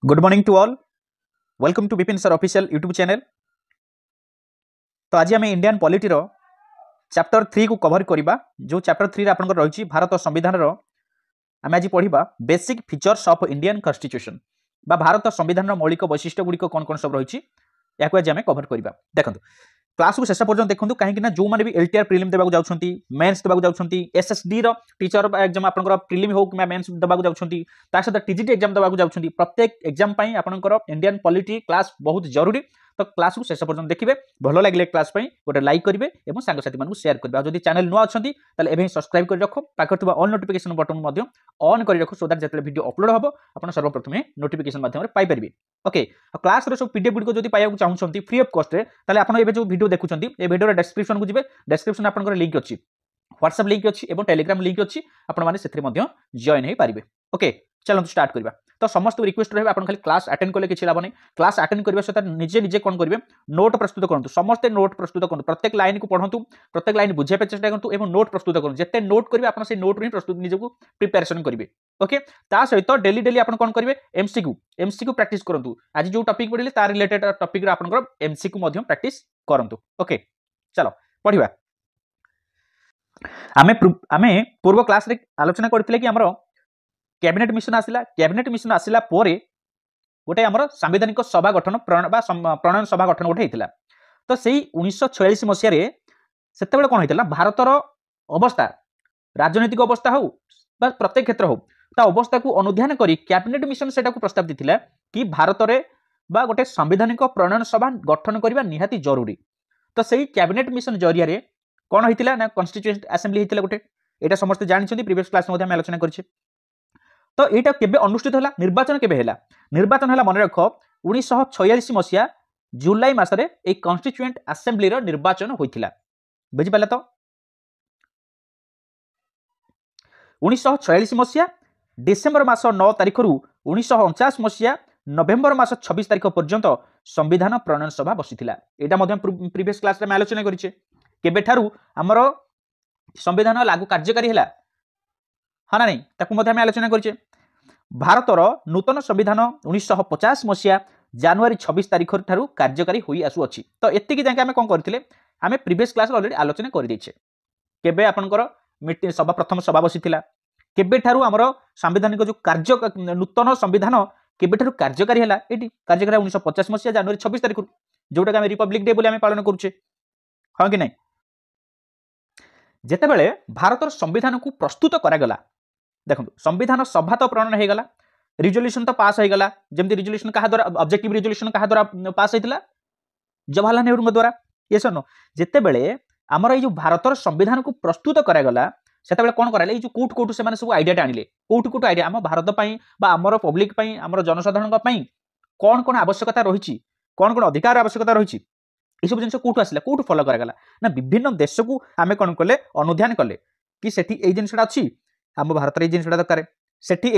Good morning to all. Welcome to Vipin sir official YouTube channel. तो आज आम Indian polity chapter 3 को cover करवा। जो चैप्टर 3 आप रही भारत संविधान आम आज पढ़ा basic features of Indian constitution बा भारत संविधान मौलिक वैशिष्ट्य गुड़िक कौन कौन सब रही आज आम कवर करवा। देखो क्लास को शेष पर्यटन देखो कहीं जो मैंने भी एलटीआर प्रिलिम देवाक जाउछंती, मेंस देवाक जाउछंती, एसएसडी रो टीचर एग्जाम आपनकर प्रिलिम हो कि मेंस देवाक जाउछंती, ता सहित टीजीटी एग्जाम देवाक जाउछंती। प्रत्येक एग्जाम पई आपनकर इंडियन पॉलिटी क्लास बहुत जरूरी। तो क्लास को शेष पर्यटन देखिए, भल लगे क्लास पई गोटे लाइक करेंगे और सांगसाथी मानक शेयर करेंगे। और जदि चैनल नुआ अच्छा ताले सब्सक्राइब कर रख, पाखर थिबा all notification button Madhya on कर रख, सो दैट जतले वीडियो अपलोड हम आप सर्वप्रथम नोटिफिकेशन माध्यम पाई परिबे। ओके, क्लास रो सब पीडीएफ गुडी को जदि पाइବାକୁ चाहउछंती फ्री ऑफ कॉस्ट रे, ताले आपण एबे जो वीडियो देखुछंती ए वीडियो रे डिस्क्रिप्शन को जिवे। डिस्क्रिप्शन आपनकर लिंक अछि, व्हाट्सएप लिंक अछि एवं टेलीग्राम लिंक अछि, आपण माने सेथि मध्य जॉइन हे पारिबे। ओके, चलो स्टार्ट करबा। तो समस्त रिक्वेस्ट रहे आपण खाली क्लास अटेंड करले किछि लाभ नै। क्लास अटेंड करबा सहित निजे निजे कोन करिवे, नोट प्रस्तुत करंतु। समस्त नोट प्रस्तुत करंतु, प्रत्येक लाइन को पढंतु, प्रत्येक लाइन बुझे पे चेष्टा करंतु एवं नोट प्रस्तुत करंतु। जते नोट करिवे आपण से नोट रे प्रस्तुत निजे को प्रिपरेशन करिवे। ओके, ता सहित डेली डेली आपण कोन करिवे, एमसीक्यू प्रैक्टिस करंतु। आज जो टॉपिक पढिले तार रिलेटेड टॉपिक रे आपण एमसीक्यू मध्य प्रैक्टिस करंतु। ओके, चलो पढिबा। आमे पूर्व क्लास रे आलोचना करथिले कि हमरो कैबिनेट मिशन आसिला। कैबिनेट मिशन आसिला पोरे गोटे आमर सांविधानिक सभा गठन प्रणयन सभा गठन गोटे होता। तो से 1946 मसीह सेते कौन होता, भारतर अवस्था राजनैतिक अवस्था हो प्रत्येक क्षेत्र हो ता अवस्था को अनुध्यान करी कैबिनेट मिशन सेटा को प्रस्ताव देथिला कि भारत रे बा गोटे सांविधानिक प्रणयन सभा गठन करबा निहाती जरूरी। तो से कैबिनेट मिशन जरिया रे कौन होता ना कॉन्स्टिट्यूएंट असेंबली होता गोटे। एटा समस्त जानछन्ती, प्रीवियस क्लास में आलोचना करछे। तो यहाँ केबे अनुष्ठित होला, निर्वाचन केबे हैला? निर्वाचन हैला मन रख 1946 मसीहा जुलाई मासरे एक कॉन्स्टिट्यूएंट असेंबली रो निर्वाचन होइथिला। बुझि पाले तो 1946 मसीहा डिसेंबर मास 9 तारिख रु 1949 मसीहा नवेम्बर मास 26 तारिख पर्यंत संविधान प्रणयन सभा बसिथिला। एटा मध्यम प्रीवियस क्लास रे आलोचना करिचे। केबे ठारू हमरो संविधान लागू कार्यकारी हैला, हाँ ना नहीं, ताकू मध्य आलोचना करिचे। भारतर नूतन संविधान 1950 मसीहा जनवरी 26 तारिख ठारू कार्यकारी होई आसु अछि। तो एतिकी जाके आमे कोन करथिले, आमे प्रीवियस क्लास ऑलरेडी आलोचना कर दैछे। केबे आपनकर मीटिंग सभा प्रथम सभा बसिथिला, केबे ठारू हमरो संविधानिक जो कार्य नूतन संविधान केबे ठारू कार्यकारी हैला, एटी कार्यकारी 1950 मसीहा जनवरी 26 तारिख जोटा के आमे रिपब्लिक डे बोली आमे पालन करूचे, हां कि नहीं। जेतेबेले भारतर संविधान को प्रस्तुत करागला, देखो संविधान सभा तो प्रणयन हो गला, रिजोल्यूशन तो पास हो गला। जमती रिजोल्यूशन कहा द्वारा, ऑब्जेक्टिव रिजोल्यूशन कहा द्वारा पास होइतिला, जवाहरलाल नेहरू द्वारा। ये सुनो, जेतेबेले हमर ए जो भारतर संविधान को प्रस्तुत करागला सेतेबेले कोन कराले, ए जो कोट कोट से माने सब आइडिया आनिले, कोट आइडिया हम भारत पई बा हमर पब्लिक पई, हमर जनसाधारण पई कोन कोन आवश्यकता रहिछि, कोन कोन अधिकार आवश्यकता रहिछि, ये सब जिनस कोट आसला, कोट फॉलो करागला ना। विभिन्न देश को आमे कोन कले, अनुध्यान कले कि सेठी ए जिनसटा अछि, आम भारत में जिनसा दरकार, सेठी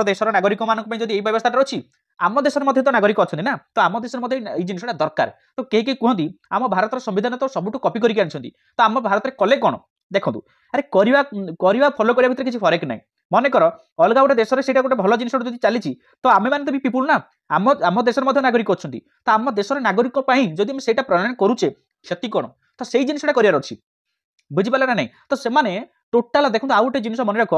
देशर नागरिक मान जब ये व्यवस्था अच्छी, आम देश तो नागरिक अच्छा ना, तो आम देश ये जिनसा दरकार। तो कई कहती आम भारत संविधान तो सब कॉपी करके आनी, तो आम भारत में कले कौन देखो, अरे करवा फॉलो करने भर किसी फरक ना। मन कर अलग गोटे देश में गोटे भल जिन चली, तो आम मैंने तो भी पिपुल ना, आम देश नागरिक अच्छा, तो आम देश नागरिक जब से प्रणयन करुचे क्षति कौन, तो से जिनसा करार अच्छी। बुझिपारे ना नहीं। तो से टोटाल देखो आउ गोटे जिन मन रख,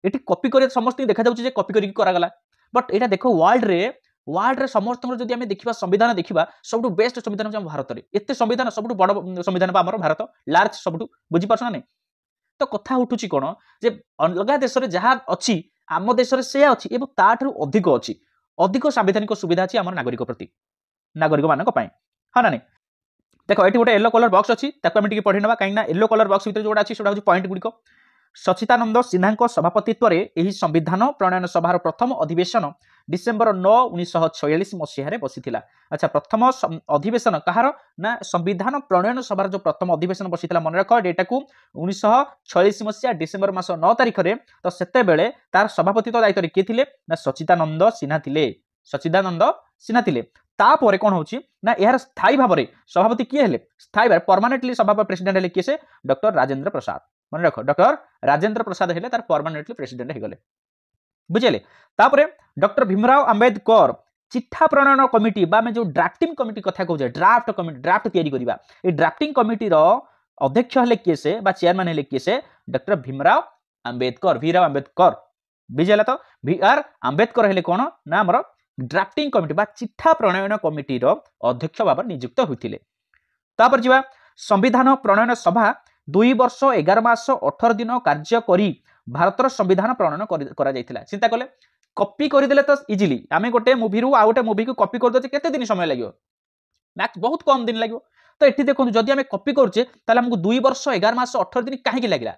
ये कॉपी कर समस्त देखा जाए कॉपी करगला, बट यहाँ देख वर्ल्ड रे समस्त जब आम देखा संविधान देखा सब बेस्ट संविधान भारत में, एत संविधान सब बड़ संविधान भारत लार्ज सब बुझीपार ना नहीं। तो कथा उठू कौन जे अलग देश में जहाँ अच्छी आम देश में से अच्छी और ताठू अधिक अच्छी, अधिक सांविधानिक सुविधा अच्छी आम नागरिक प्रति, नागरिक मान, हाँ ना नहीं। देखो ये गोटे येलो कलर बॉक्स अच्छी, पढ़ी ना कहीं येलो कलर बॉक्स भीतर जोड़ा अच्छी से पॉइंट गुड़िक। सचिदानंद सिन्हा सभापतित्व में संविधान प्रणयन सभार प्रथम अधिवेशन डिसेम्बर 9 1946 मसीह बसीथिला। अच्छा, प्रथम अधिवेशन कहार ना, संविधान प्रणयन सभार जो प्रथम अधिवेशन बसीथिला मन रख, डेटा को 1946 मसीहा डिसेम्बर मास 9 तारिख रे। तो सेते बेले तार सभापतित्व दायित्व किए थिले ना, सचिदानंद सिन्हा थिले, सचिदानंद सिन्हा थिले। तापर कौन होची ना, यार स्थायी भाव में सभापति किए हेले, स्थायी भाव परमानेंटली सभा प्रेसिडेंट हेले किए से डॉक्टर राजेंद्र प्रसाद। मन रख, डॉक्टर राजेंद्र प्रसाद हेले तार परमानेंटली प्रेसिडेंट हे गले, बुझेले। तापरे डॉक्टर भीमराव अंबेडकर चिठा प्रणयन कमिटी बा जो ड्राफ्टिंग कमिटी कथा कहूचे ड्राफ्ट कमिटी ड्राफ्ट तैयारी करिबा ए ड्राफ्टिंग कमिटी रो अध्यक्ष हेले किए से बा चेयरमैन हेले किए से डॉक्टर भीमराव अंबेडकर बुझेला तो VR अंबेडकर हेले कोन ना हमर ड्राफ्टिंग कमिटी बा चिठा प्रणयन कमिटी रो अध्यक्ष भाव नियुक्त होइथिले। तापर जिबा संविधान प्रणयन सभा 2 वर्ष 11 मास 18 दिन कार्य करी भारतर संविधान प्रणयन करा जायतिला। चिंता कले कॉपी कर देले तो इजीली आमे गोटे मूवी रु आ गोटे मूवी को कॉपी कर दोचे केते दिन समय लागियो मैक्स बहुत कम दिन लागियो। तो एठी देखो जदि आमे कॉपी करछे ताले हमकु 2 वर्ष 11 मास 18 दिन काहे की लागिला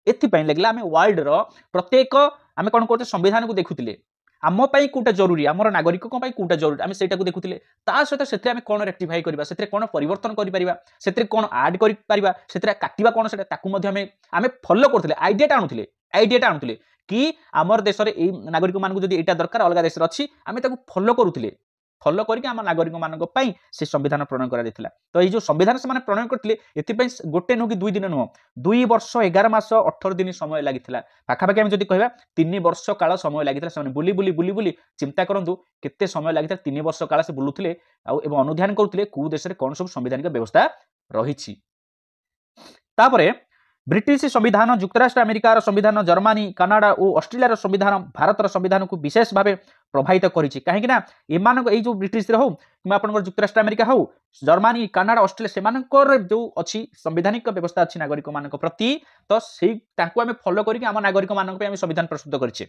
एथि पई लागिला आमे वर्ल्ड रो प्रत्येक आमे कोन करते संविधान को देखुतिले आम पई कोटा जरूरी आमर नागरिक को पई कोटा जरूरी आमे सेटा को देखुतिले ता सहित सेते आमे कोन रेक्टिफाई करबा सेते कोन परिवर्तन करि परिबा सेते कोन ऐड करि परिबा सेते काटिबा कोन सेटा ताकू मध्ये आमे फॉलो करथिले आइडियाटा आनुथिले कि आमर देश रे ए नागरिक मान को जदि एटा दरकार अलगा देश रे अछि आमे ताकू फॉलो करूथिले फॉलो करके आम नागरिक मान पई से संविधान प्रणयन करा दिथिला। तो ये जो संविधान से माने प्रणयन करथिले एथि पई गोटे नु कि 2 दिन नु 2 वर्ष 11 मास 18 दिन समय लागिथिला पाखा पाखा हम जदि कहबा 3 वर्ष काल समय लागिथिला से बुली बुली बुली बुली चिंता करंतु केते समय लागिथिला 3 वर्ष काल से बुलुथिले आ एवं अनुध्यान करथिले को देश रे कोन सब संवैधानिक व्यवस्था रहिछि। तापरे ब्रिटिश संविधान युक्तराष्ट्र अमेरिकार संविधान जर्मनी कनाडा और ऑस्ट्रेलिया संविधान भारतर संविधान को विशेष भाव प्रभावित करिछि कहीं ना एमान ए जो ब्रिटिश रे हो कि आपनकर युक्तराष्ट्र अमेरिका हो जर्मनी कनाडा ऑस्ट्रेलिया सेमानकर जो अछि संवैधानिक व्यवस्था अछि नागरिक मानक प्रति तो सेही ताकू आमे फॉलो करिक आम नागरिक मानक पे आमे संविधान प्रस्तुत करिछे।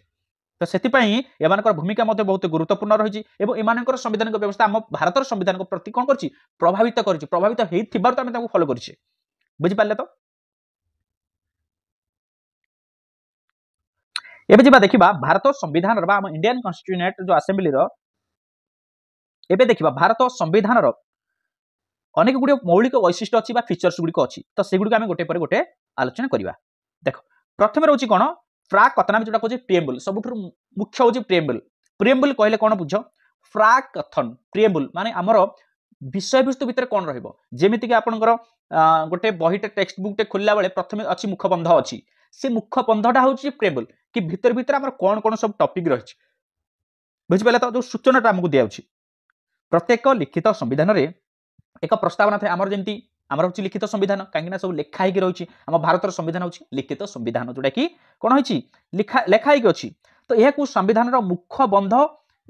तो सेतिपई एमानकर भूमिका मध्ये बहुत गुरुत्वपूर्ण रहिछि एवं एमानकर संविधानिक व्यवस्था आम भारतर संविधान को प्रति कोन करछि प्रभावित हेइथिबार तो आमे ताकू फॉलो करिछे बुझि पाले। तो एबे जिबा देखिबा भारत संविधान बा हम इंडियन कॉन्स्टिट्यूएंट जो असेंबली रो एबे देखिबा भारत संविधान रो अनेक गुडी मौलिक वैशिष्ट्य अछि बा फीचर्स गुडी को अछि तो सेगुडी को हम गोटे पर गोटे आलोचना करिबा। देखो प्रथम रहउछि कोन फ्राक कथन जोटा कहै प्रिएम्बल सबुठ मुख्य होछि प्रिएम्बल कहले कोन बुझ फ्राक कथन प्रिएम्बल माने हमर विषय वस्तु भितर कोन रहइबो जेमिति कि आपनकर गोटे बहिटे टेक्स्ट बुक टे खोलला बेले प्रथम अछि मुखबंध अछि से मुखबंधटा होछि प्रिएम्बल कि भितर भितर हमर कोन कोन सब टॉपिक रहिछि बुझि पले। तो जो सूचनाटा हमकु दिया होछि प्रत्येक लिखित संविधान रे एक प्रस्तावना थाए हमर जेंति हमर होछि लिखित संविधान कांगिना सब लेखा हेकि रहिछि हम भारतर संविधान होछि लिखित संविधान जोटा कि कोन होछि लेखा हेकि अछि। तो एहा को संविधान रो मुखबंध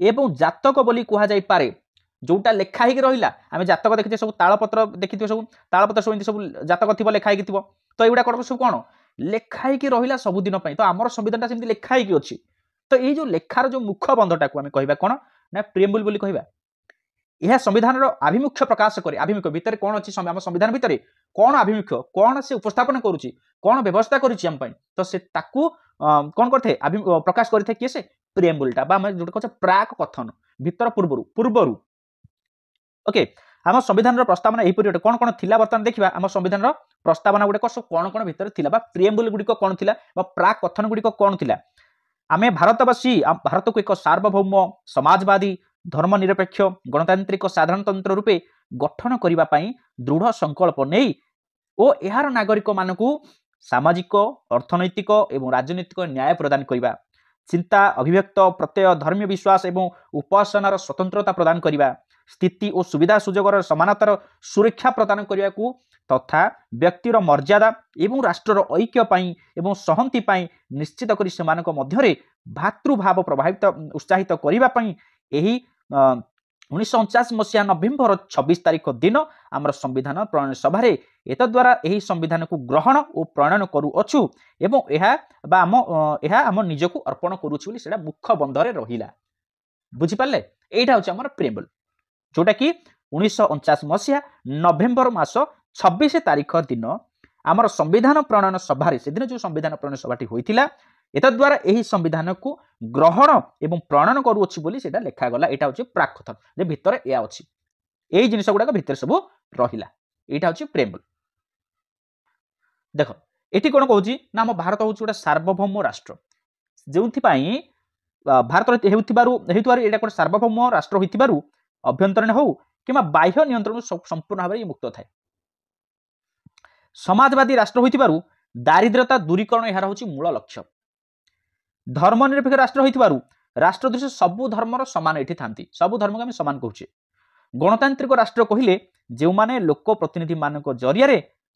एवं जातक बोली कुहा जाय पारे जोटा लेखा हेकि रहिला आमे जातक देखिते सब ताळपत्र देखिथिबे सब ताळपत्र सब सब जातक थिबो लेखा हेकि थिबो तो एगुडा कोन सब कोन लेखा हेकि रहिला सब दिन पई तो हमर संविधानटा सेमति लेखा हेकि अछि। तो ए जो लेखार जो मुखबंधटा को आमे कहबा कोन ना प्रिएम्बल बोली कहबा यह संविधान रो आभिमुख्य प्रकाश करे आभिमुख्य भितर कोन अछि हम संविधान भितर कोन आभिमुख्य कोन से उपस्थापन करूछि कोन व्यवस्था करूछि हम पई तो से ताकू कोन करथे प्रकाश करथे के से प्रिएम्बलटा बा हम जोटा कहछ प्राक कथन भितर पूर्वरु ओके हम संविधान रो प्रस्तावना एही परियट कोन कोन थिला बर्तन देखिबा हम संविधान रो प्रस्तावना गुडे को कोन कोन भितर थिला बा प्रिएम्बल गुडी को कोन थिला बा प्राक कथन गुडी को कोन थिला आमे भारतवासी भारत को एक सार्वभौम समाजवादी धर्मनिरपेक्ष गणतांत्रिक साधारणतंत्र रूपे गठन करिबा पई दृढ़ संकल्प नेई ओ एहार नागरिक मानकू सामाजिक अर्थनैतिक एवं राजनीतिक न्याय प्रदान करिबा चिंता अभिव्यक्त प्रत्यय धर्मीय विश्वास एवं उपासनार स्वतंत्रता प्रदान करिबा स्थिति और सुविधा सुजोगर समानतार सुरक्षा प्रदान करिया को तथा व्यक्तिर मर्यादा एवं राष्ट्रर ऐक्य पई एवं सहंति पई निश्चित करी सेमानक मध्यरे भातृभाव प्रभावित उत्साहित करिबा पई एही 1949 मसीहा नवेम्बर 26 तारिख दिन आमर संविधान प्रणयन सभा रे एत द्वारा एही संविधान को ग्रहण और प्रणयन करू अछु एवं एहा हम निजको अर्पण करूछु बोली सेडा मुख्य बंधरे रहिला बुझि पाले। एटा होछ हमर प्रिएम्बल जोटा कि 1949 मसीहा नवेम्बर मास 26 तारिख दिन आमर संविधान प्रणयन सभा रे से दिन जो संविधान प्रणयन सभाटी होइतिला एत द्वारा एही संविधान को ग्रहण एवं प्रणयन करू अछि बोली सेटा लेखा गला। एटा होछि प्राक कथन जे भितर या अछि एही जिनिस गुडा भितर सब रहिला एटा होछि प्रिएम्बल। देखो एठी कोन कहूछि ना हम भारत होछि गोटा सार्वभौम राष्ट्र जेउथि पई भारत हेउथिबारु एटा कोन सार्वभौम राष्ट्र होइथिबारु अभ्यंतरण हो किमा बाह्य नियंत्रण संपूर्ण भाबरे मुक्त थाए समाजवादी राष्ट्र होइथिबारु दारिद्रता दूरीकरण एहार होछि मूल लक्ष्य धर्मनिरपेक्ष राष्ट्र होइथिबारु राष्ट्र दृश्य सबु धर्मर समान एठी थांती सबु धर्म को आम समान कहूचे गणतांत्रिक राष्ट्र कहले जो माने लोक प्रतिनिधि मानक जरिया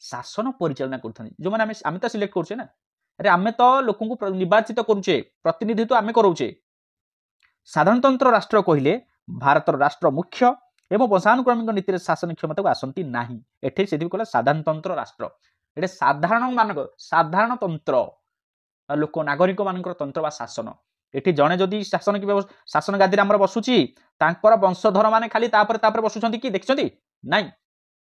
शासन परिचालना कर जो माने आम तो सिलेक्ट करुचे ना अरे आम तो लोक निर्वाचित करुचे प्रतिनिधित्व आम करोचे साधारणतंत्र राष्ट्र कहले भारतर राष्ट्र मुख्य एवं वंशानुक्रमिक नीति शासन क्षमता को आसती ना एठे से कहला साधारणतंत्र राष्ट्र ये साधारण मानक साधारणतंत्र लोक नागरिक मान तंत्र बा शासन एठी जड़े जदि शासन की शासन गादी आम बसुची तांकर वंशधर माने खाली तापर बसुछंती कि देखछंती नाई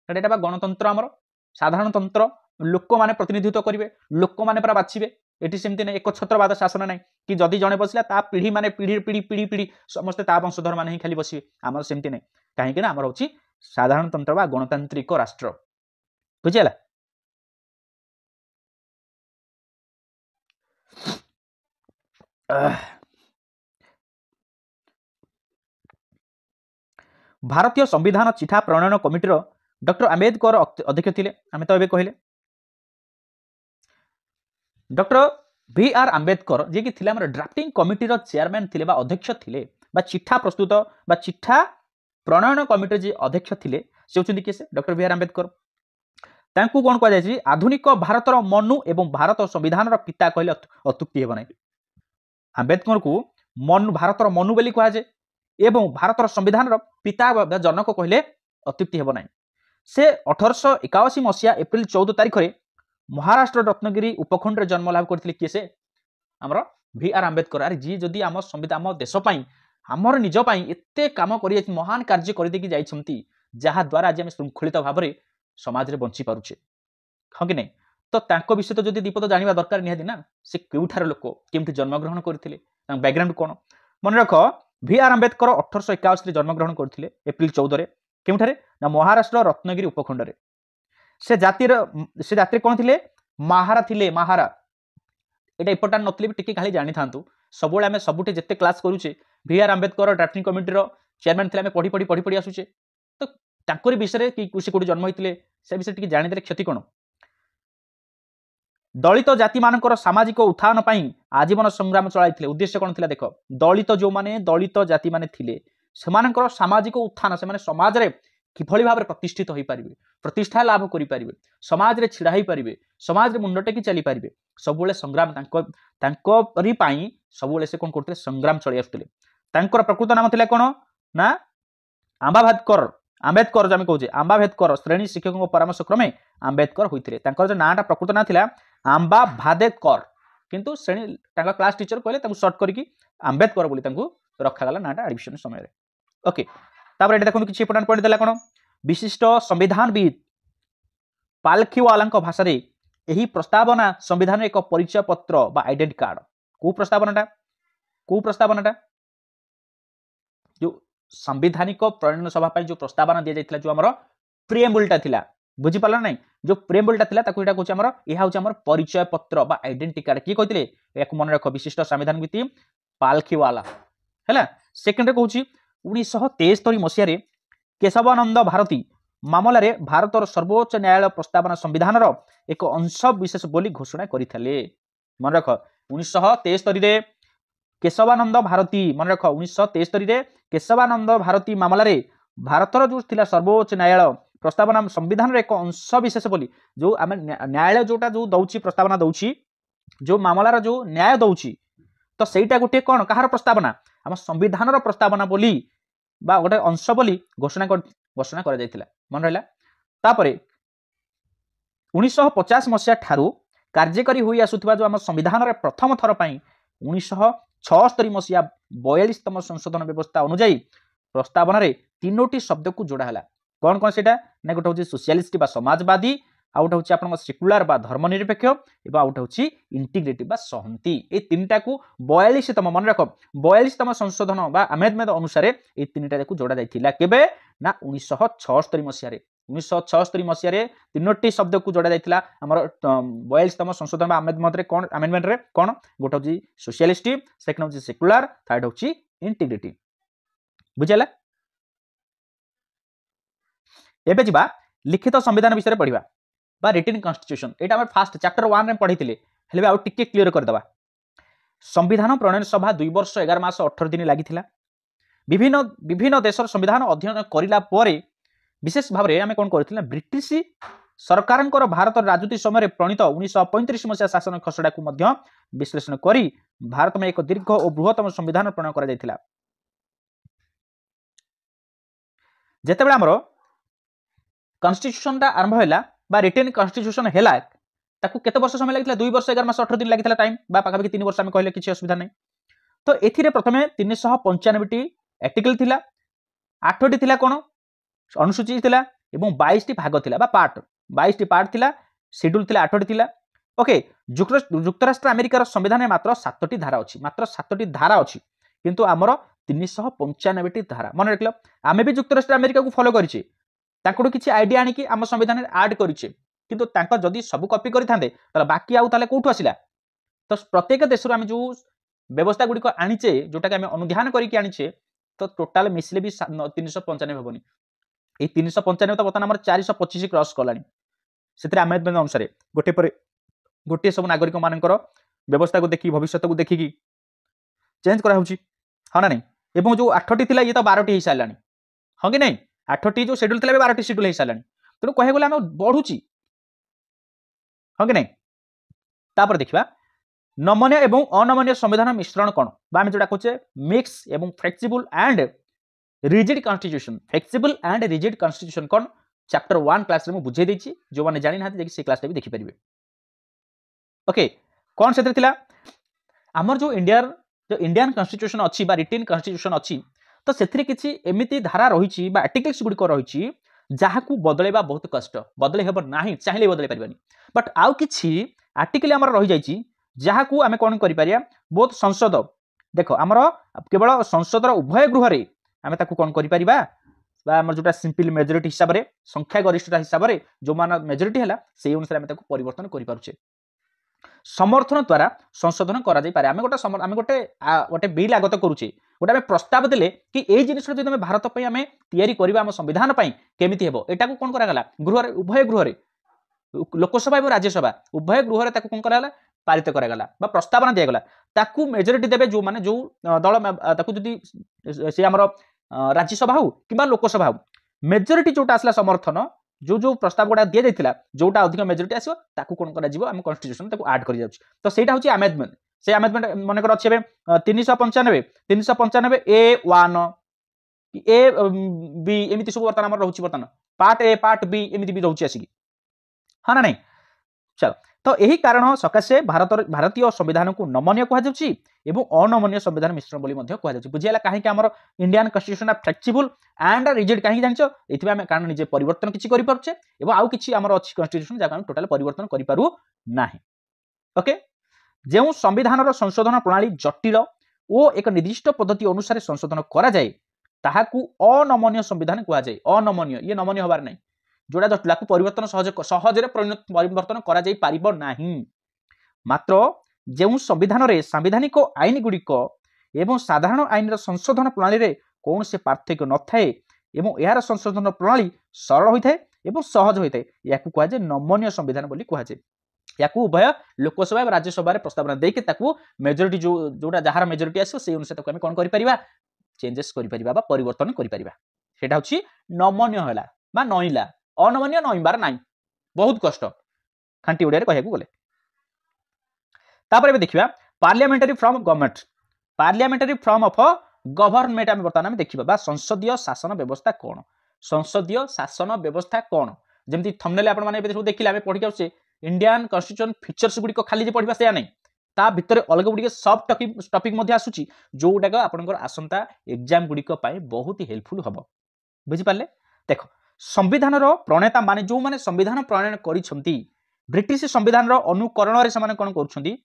एटा गणतंत्र आमर साधारणतंत्र लोक माने प्रतिनिधित्व करेंगे लोक माने पूरा बाछिबे एठी सेमती नहीं एक छत्रवाद शासन नहीं कि जदि जड़े बसला ता पीढ़ी माने पीढ़ी पीढ़ी पीढ़ी पीढ़ी समस्ते ता वंशधर माने ही खाली बसिबे आमर सेमती नहीं कहीं आमर होची साधारणतंत्र बा गणतांत्रिक राष्ट्र बुझिला भारतीय संविधान चिठा प्रणयन कमिटीर डॉक्टर आंबेडकर अध्यक्ष थिले आमे तो एबे कहले डॉक्टर वी आर आंबेडकर जे कि थिले हमर ड्राफ्टिंग कमिटीर चेयरमैन थिले बा अध्यक्ष थिले बा चिठा प्रस्तुत बा चिठा प्रणयन कमिटी जे अध्यक्ष थिले से होचंदी के से डॉक्टर वी आर आंबेडकर तांकू कोन कह जाय आधुनिक भारतर मनु एवं भारत संविधान पिता कहले अत्युक्ति हेब नै आंबेडकर को मनु भारतर मनु बोली कह जाय एवं भारतर संविधान पिता जनक कहले अत्युक्ति हेब नै से 1881 मसीहा एप्रिल 14 तारिख में महाराष्ट्र रत्नगिरी उपखंड जन्म लाभ करथिले किए से हमर वी आर आंबेडकर अरे जी जदि आम संविधान आम देश पई हमर निज पई एते काम करि महान कार्य करि देकी जाइछंती जहा द्वारा आज हम श्रृंखलित भाव में समाज रे बंची पारुछे हाँ कि नहीं तो तांको विषय तो जदि दीपद जानिबा दरकार निहादी ना से केउठार लोक केमठी जन्म ग्रहण करथिले तांक बैकग्राउंड कोन मन रख वी आर आंबेडकर 1881 रे जन्म ग्रहण करथिले एप्रिल 14 रे केउठारे ना महाराष्ट्र रत्नगिरी उपखंड रे से जातिर कौन थिले महारा थिले महारा एटा इंपोर्टेंट नथले भी टिके खाली जानि थांतु सबोले हमें सबुठे जत्ते क्लास करूचे B R Ambedkar drafting committee रो चेयरमैन थिले हमें पढ़ी पढ़ी आसुचे तो तांकरी विषय कि कुछ कोडी जन्म होइतिले से विषय टिके जानि देले क्षति कोन दलित जाति मानकर सामाजिक उत्थान पाई आजीवन संग्राम चलाइथिले उद्देश्य कोन थिला देखो दलित जो माने दलित जाति माने थिले सेमानकर सामाजिक उत्थान से माने समाज रे किभली भाव प्रतिष्ठित हो पारे प्रतिष्ठा लाभ करें समाज रे छिड़ा हो पारे समाज रे मुंड टेकी चली पारे सबुले संग्राम सबुले से कौन करते संग्राम चली आसुले तांकर प्रकृत नाम थिला कोन ना आंबेडकर जो आम कहूँ आंबाभेदकर श्रेणी शिक्षकों परामर्श क्रमे आंबेडकर होते जो नाटा प्रकृत ना थिला आंबाभादेकर किंतु श्रेणी क्लास टीचर कहले सर्ट करके आंबेडकर बोली रखागला नाटा एडमिशन समय ओके तापर एटा देखो किछि इंपोर्टेंट पॉइंट देला कोन विशिष्ट संविधानविद पालखीवाला भाषा रे एही प्रस्तावना संविधान एक परिचय पत्र बा आइडेंटिटी कार्ड को प्रस्तावनाटा जो संवैधानिक प्रणयन सभा जो प्रस्तावना दिया जाइथिला जो हमर प्रिएम्बुलटा थिला बुझी पाला नै जो प्रिएम्बुलटा थिला ताको एटा कहूछ हमर एहा होछ हमर परिचय पत्र बा आइडेंटिटी कार्ड की कहिथिले एक मन रख विशिष्ट संविधानविद पालखीवाला हैला सेकंड रे कहूछ 1973 मसीह केशवानंद भारती मामला रे भारतर सर्वोच्च न्यायालय प्रस्तावना संविधान एक अंश विशेष बोली घोषणा करथिले मन रख 1973 रे केशवानंद भारती मन रख 1973 रे केशवानंद भारती मामला रे भारतर जो थिला सर्वोच्च न्यायालय प्रस्तावना संविधान एक अंश विशेष बोली जो आम न्यायालय जोटा जो दउची प्रस्तावना दउची जो मामलार जो न्याय दउची तो सेटा गोटे कौन कहार प्रस्तावना आम संविधान प्रस्तावना बोली बा गोटे अंश बोली घोषणा करा जायतिला मन रहिला तापरे 1950 मसीहा ठारू कार्यकारी होई आसुथिबा जो आम संविधान रे प्रथम थर पई 1976 मसीहा 42तम संशोधन व्यवस्था अनुसार प्रस्तावना रे तीनोटी शब्द को जोड़ा हला कौन कौन सेटा ने गोटे होची सोशलिस्ट बा समाजवादी आउट होची आपन सेक्युलर बा धर्मनिरपेक्ष एवं आउट होची इंटीग्रेटिव बा सहंती ए तीनटा को 42तम मन रख 42तम संशोधन बा अमेंडमेंट अनुसार ए तीनटा को जोड़ा जाइथिला केबे ना 1976 मसीहा रे 1976 मसीहा रे तीनोटी शब्द को जोड़ा जाइथिला हमर 42तम संशोधन बा अमेंडमेंट रे कोन गोटे होची सोशलिस्ट सेकंड होची सेक्युलर थर्ड होची इंटीग्रेटिव बुझला एबे जिबा लिखित संविधान विषय पढ़िबा बा रिटन कॉन्स्टिट्यूशन एटा हम फास्ट चैप्टर 1 रे पढ़िथिले हेले आउ टिके क्लियर कर दबा संविधान प्रणयन सभा 2 वर्ष 11 मास 18 दिन लगी विभिन्न विभिन्न देशर संविधान अध्ययन करला परे विशेष भाव में आम कौन कर ब्रिटिश सरकार भारत राजनीति समय प्रणीत 1935 मसीहा शासन खसड़ा को विश्लेषण कर भारत में एक दीर्घ और बृहत्तम संविधान प्रणयन कर जितेबाला आमर कन्स्टिट्यूशन आरंभ है रिटेन कन्स्टिट्यूशन है ताकू केते वर्ष समय लगी 2 वर्ष 11 मास 18 दिन लगी टाइम पाखापाखि 3 वर्ष आम कहले किसी असुविधा नहीं। तो ए प्रथम 395 टी आर्टिकल थिला 8 टी थिला कोन अनुसूची थिला एवं 22 टी भाग थिला बा पार्ट 22 टी पार्ट थिला शेड्यूल थिला 8 टी थिला। ओके युक्तराष्ट्र अमेरिकार संविधान में मात्र 7 टी धारा अछि मात्र 7 टी धारा अछि किंतु आमर 395 टी धारा मन रखलो आमे भी युक्तराष्ट्र अमेरिका को फॉलो करिचे ताकड़ू किछि आइडिया आनी कि आम संविधान ऐड करिचे किंतु तांका जदि सब कॉपी करिथांदे त बाकी आउ ताले कोठु आसिला। तो प्रत्येक देश आम जो व्यवस्था गुड़िक आनीचे जोटा आम अनुधान करके आनीचे तो टोटाल मिसले भी 395 हेबनी ए 395 तो बर्तमान आम 425 क्रॉस कलानी से आमेदमेंट अनुसार गोटे पर गोटे सब नागरिक मानकर व्यवस्था को देखी भविष्य को देखिकी चेंज करा होची हाँ ना नहीं एवं जो 8 टी थिला ये तो 12 टी हो सारानी हाँ कि नहीं 8 टी जो शेड्यूल थिला 12 टी शेड्यूल हो सारानी तेणु कहे गले आम बढ़ुची हाँ कि नहीं। तापर देखिबा नमनीय एवं अनमनीय संविधान मिश्रण कौन आम जो कहे मिक्स एवं flexible and rigid constitution flexible and rigid constitution कौन चैप्टर 1 क्लास में बुझे देछि जो माने जानि ना से क्लास भी देखि परिबे। ओके कौन से थिला आमर जो इंडियन कन्स्टिट्यूशन अच्छी रिटेन कन्स्टिट्यूशन अच्छी तो से किसी एमती धारा रही आर्टिकल्स गुड़िक रही जहाँ को बदलैबा बहुत कष्ट बदलै हेब नहीं चाहिए बदलै पारिबानी बट आउ किछि आर्टिकल आमर रही जाइछि जहाँ को आम कौन करिपारिया बहुत संसद देख आमर केवल संसदर उभय गृह रे आम ताकू कौन करिपारिबा आमर जोटा सिंपल मेजोरिटी हिसाब रे संख्या गरिष्ठता हिसाब रे जो मान मेजोरिटी हैला सेही अनुसार आम ताकू परिवर्तन करि पारुछे समर्थन द्वारा संशोधन करा जाई पारे आम गोटे बिल आगत करुचे गोटे आम प्रस्ताव देले कि ए जिनिस जदि आम भारत पई आम तयारी करबा आम संविधान पई केमिति हेबो एटा को कोन करागला गृह रे उभय गृह रे लोकसभा और राज्यसभा उभय गृह रे ताकू कोन करागला पारित करागला बा प्रस्तावना दियागला ताकू मेजोरिटी देबे जो माने जो दल ताकू जदि से हमर राज्यसभा हो किबा लोकसभा हो मेजोरिटी जोटा आसला समर्थन जो जो प्रस्ताव गुड़ा दि जाइथिला जोटा अधिक मेजोरिटी आसीबो ताकू कोन करा जिवो हम कॉन्स्टिट्यूशन ताकू ऐड करि जाउछ तो सेटा होची अमेंडमेंट से अमेंडमेंट मन कर अछि 395 A1 ए बी एमिति सब वर्तमान हमर रहउची वर्तमान पार्ट ए पार्ट बी एमिति भी रहउची आसी हाँ ना नहीं चल तो यही कारण सकाशे भारतीय संविधान को नमनीय कहा जाउची एवं अनमनीय संविधान मिश्रण बोली मध्य कहा जाउची बुझियाला काहे कि हमर Indian constitution flexible and rigid काहे जानचो एथिबा हम कारण निजे परिवर्तन किछि करि परछे एवं आउ किछि हमर अछि कॉन्स्टिट्यूशन जाका हम टोटल परिवर्तन करि पारु नाही। ओके जेउ संविधानर संशोधन प्रणाली जटिल ओ एक निर्दिष्ट पद्धति अनुसार संशोधन करा जाए ताहाकू अनमनीय संविधान कहा जाए अनमनीय ये नमनीय होबार नहीं जोड़ा जटिल को परिवर्तन सहज परिवर्तन करा जाई पारिबो नाही मात्र जेउ संविधान रे सांविधानिक आईन गुड़िक एवं साधारण आईन संशोधन प्रणाली रे कौन से पार्थक्य न थाए एवं यार संशोधन प्रणाली सरल होता है एवं सहज होता है या कहा जाए नमनीय संविधान बोली कहा जाए या उभय लोकसभा और राज्यसभा प्रस्तावना देके ताकू मेजोरिटी जोटा जहार मेजोरिटी आसो से अनुसार आम कौन करिपरिबा चेंजेस करिपरिबा बा परिवर्तन करिपरिबा सेटा होछि नमनीय होला बा नइला अनमनीय नइबार नाही बहुत कष्ट खांटी ओडिया रे कहयाकू गले। तापर बे देखिबा parliamentary form of government parliamentary form of government हम वर्तमान देखिबा बा संसदीय शासन व्यवस्था कोन संसदीय शासन व्यवस्था कोन जेमति थंबनेल आपण माने सब देखिले हम पढि जाउछे इंडियन कॉन्स्टिट्यूशन फीचर्स गुडी को खाली जे पढिबा से नहीं ता भितर अलग गुडी सब टॉपिक मध्ये आसुची जोटा का आपनकर आसंता एग्जाम गुडी को पाए बहुत ही हेल्पफुल हबो बुझि पाले। देखो संविधान प्रणेता माने जो माने संविधान प्रणयन करिसंती ब्रिटिश संविधान अनुकरण रे समान कोन करूछंती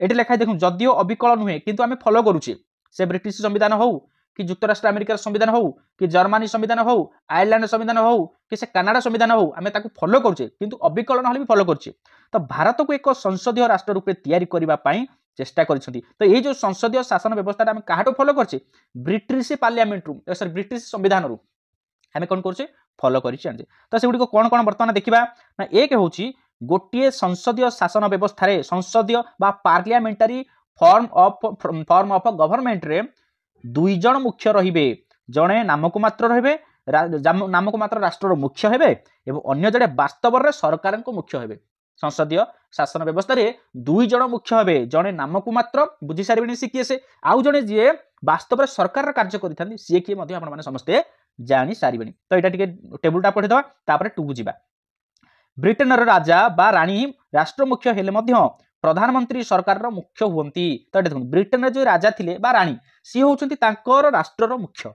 एठी लेखा देखो जदियो अविकल नुहे किंतु आमे फॉलो करूचे से ब्रिटिश संविधान हो कि युक्तराष्ट्र अमेरिकार संविधान हो कि जर्मनी संविधान हो आयरलैंड संविधान हो कि से कनाडा संविधान हो आमे ताकू फॉलो करूचे किंतु अविकल नहले भी फॉलो करूचे तो भारत को एक संसदीय राष्ट्र रूपे तैयारी करबा पई चेष्टा करिसंती तो ये जो संसदीय शासन व्यवस्था आमे काहाटो फॉलो करचे ब्रिटिश पार्लियामेंट रू सॉरी ब्रिटिश संविधान रू आमे कोन करचे फॉलो करिचे तो से गुडी कोन कोन वर्तमान देखिबा ना एक होची गोटिए संसदीय शासन व्यवस्था रे संसदीय बा पार्लियामेंटरी फॉर्म ऑफ गवर्नमेंट रे दुई जन मुख्य रहिबे जणे नामको मात्र रहिबे नामको मात्र राष्ट्र मुख्य हेबे एवं अन्य जड़े वास्तव रे सरकार को मुख्य हेबे संसदीय शासन व्यवस्था रे दुई जन मुख्य हेबे जणे नामको मात्र बुझी सारिबेनी सी किए से आउ जणे जे वास्तव रे सरकार कार्य करिथांती सी किए मध्ये आपण माने समस्ते जानि सारिबेनी तो एटा टिके टेबुलटा पढि दवा तापर टू बुझिबा ब्रिटेन राजा बा रानी राष्ट्र मुख्य हेले मध्य प्रधानमंत्री सरकार रो मुख्य हुंती तो देखो ब्रिटेन जो राजा थिले बा रानी सी होउछंती तांकर राष्ट्र रो मुख्य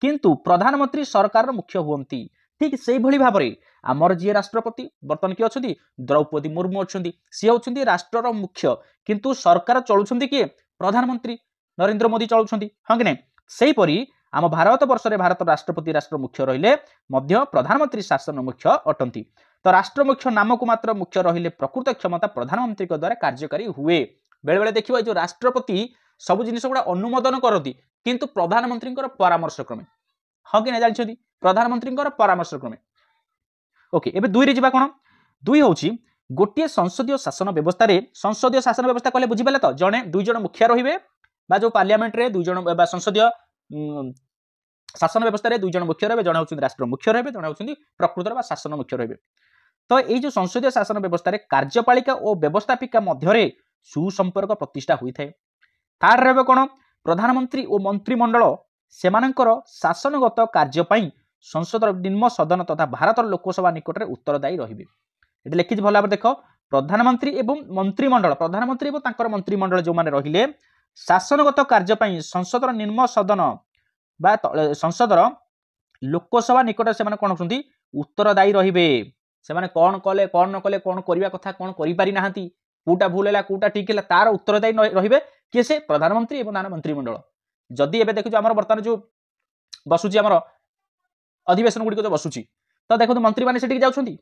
किंतु प्रधानमंत्री सरकार रो मुख्य हुंती ठीक से भली भाबरे आमर जी राष्ट्रपति बर्तमान किए अछंती द्रौपदी मुर्मू अछंती सी होउछंती राष्ट्र रो मुख्य किंतु सरकार चलुछंती किए प्रधानमंत्री नरेंद्र मोदी चलुछंती हां कि नै सेही परी आम भारत वर्ष रे भारत राष्ट्रपति राष्ट्र मुख्य रहिले मध्य प्रधानमंत्री शासन मुख्य अटंती तो राष्ट्र मुख्य नामको मात्र मुख्य रहिले प्रकृत क्षमता प्रधानमंत्री को द्वारा कार्यकारी हुए बेले बेले देखिबो जो राष्ट्रपति सब जिनिस गुडा अनुमोदन करती किंतु प्रधानमंत्री परामर्श क्रमे हाँ कि जानी प्रधानमंत्री परामर्श क्रमे ओके एबे दुई रे जिबा कोन दुई होची गोटे संसदीय शासन व्यवस्था रे संसदीय शासन व्यवस्था कहले बुझी पाले तो जणे दुई जण मुखिया रहिबे बा जो पार्लियामेंट रे दुई जण बा संसदीय शासन व्यवस्था रे दुई जण मुख्य रहिबे जणे होउछन राष्ट्र मुख्य रहिबे जणे होउछन प्रकृतर बा शासन मुख्य रहिबे तो ये जो संसदीय शासन व्यवस्था रे कार्यपालिका और व्यवस्थापिका मध्य सुसंपर्क प्रतिष्ठा होई थाए थर्ड रे कोन प्रधानमंत्री और मंत्रिमंडल सेमानकर शासनगत कार्य पई संसद निम्न सदन तथा भारत लोकसभा निकट में उत्तरदायी रहिबे एटी लिखि भल भाव देख प्रधानमंत्री एवं मंत्रिमंडल प्रधानमंत्री एवं तांकर मंत्रिमंडल जो माने रहिले शासनगत कार्य पई संसद निम्न सदन बा संसदर लोकसभा निकट से कोन होउछंती उत्तरदायी रहिबे से माने कोन कले कोन न कले कोन करिया कथा कोन करि पारि नाहंती कोटा भूल हैला कोटा ठीक हैला तार उत्तरदायी रहिबे कि से प्रधानमंत्री एवं तार मंत्रिमंडल जदि एबे देखु हमर वर्तमान जो बसुची हमर अधिवेशन गुडी को जो बसुची तो देखो मंत्री माने सेठी जाउछंती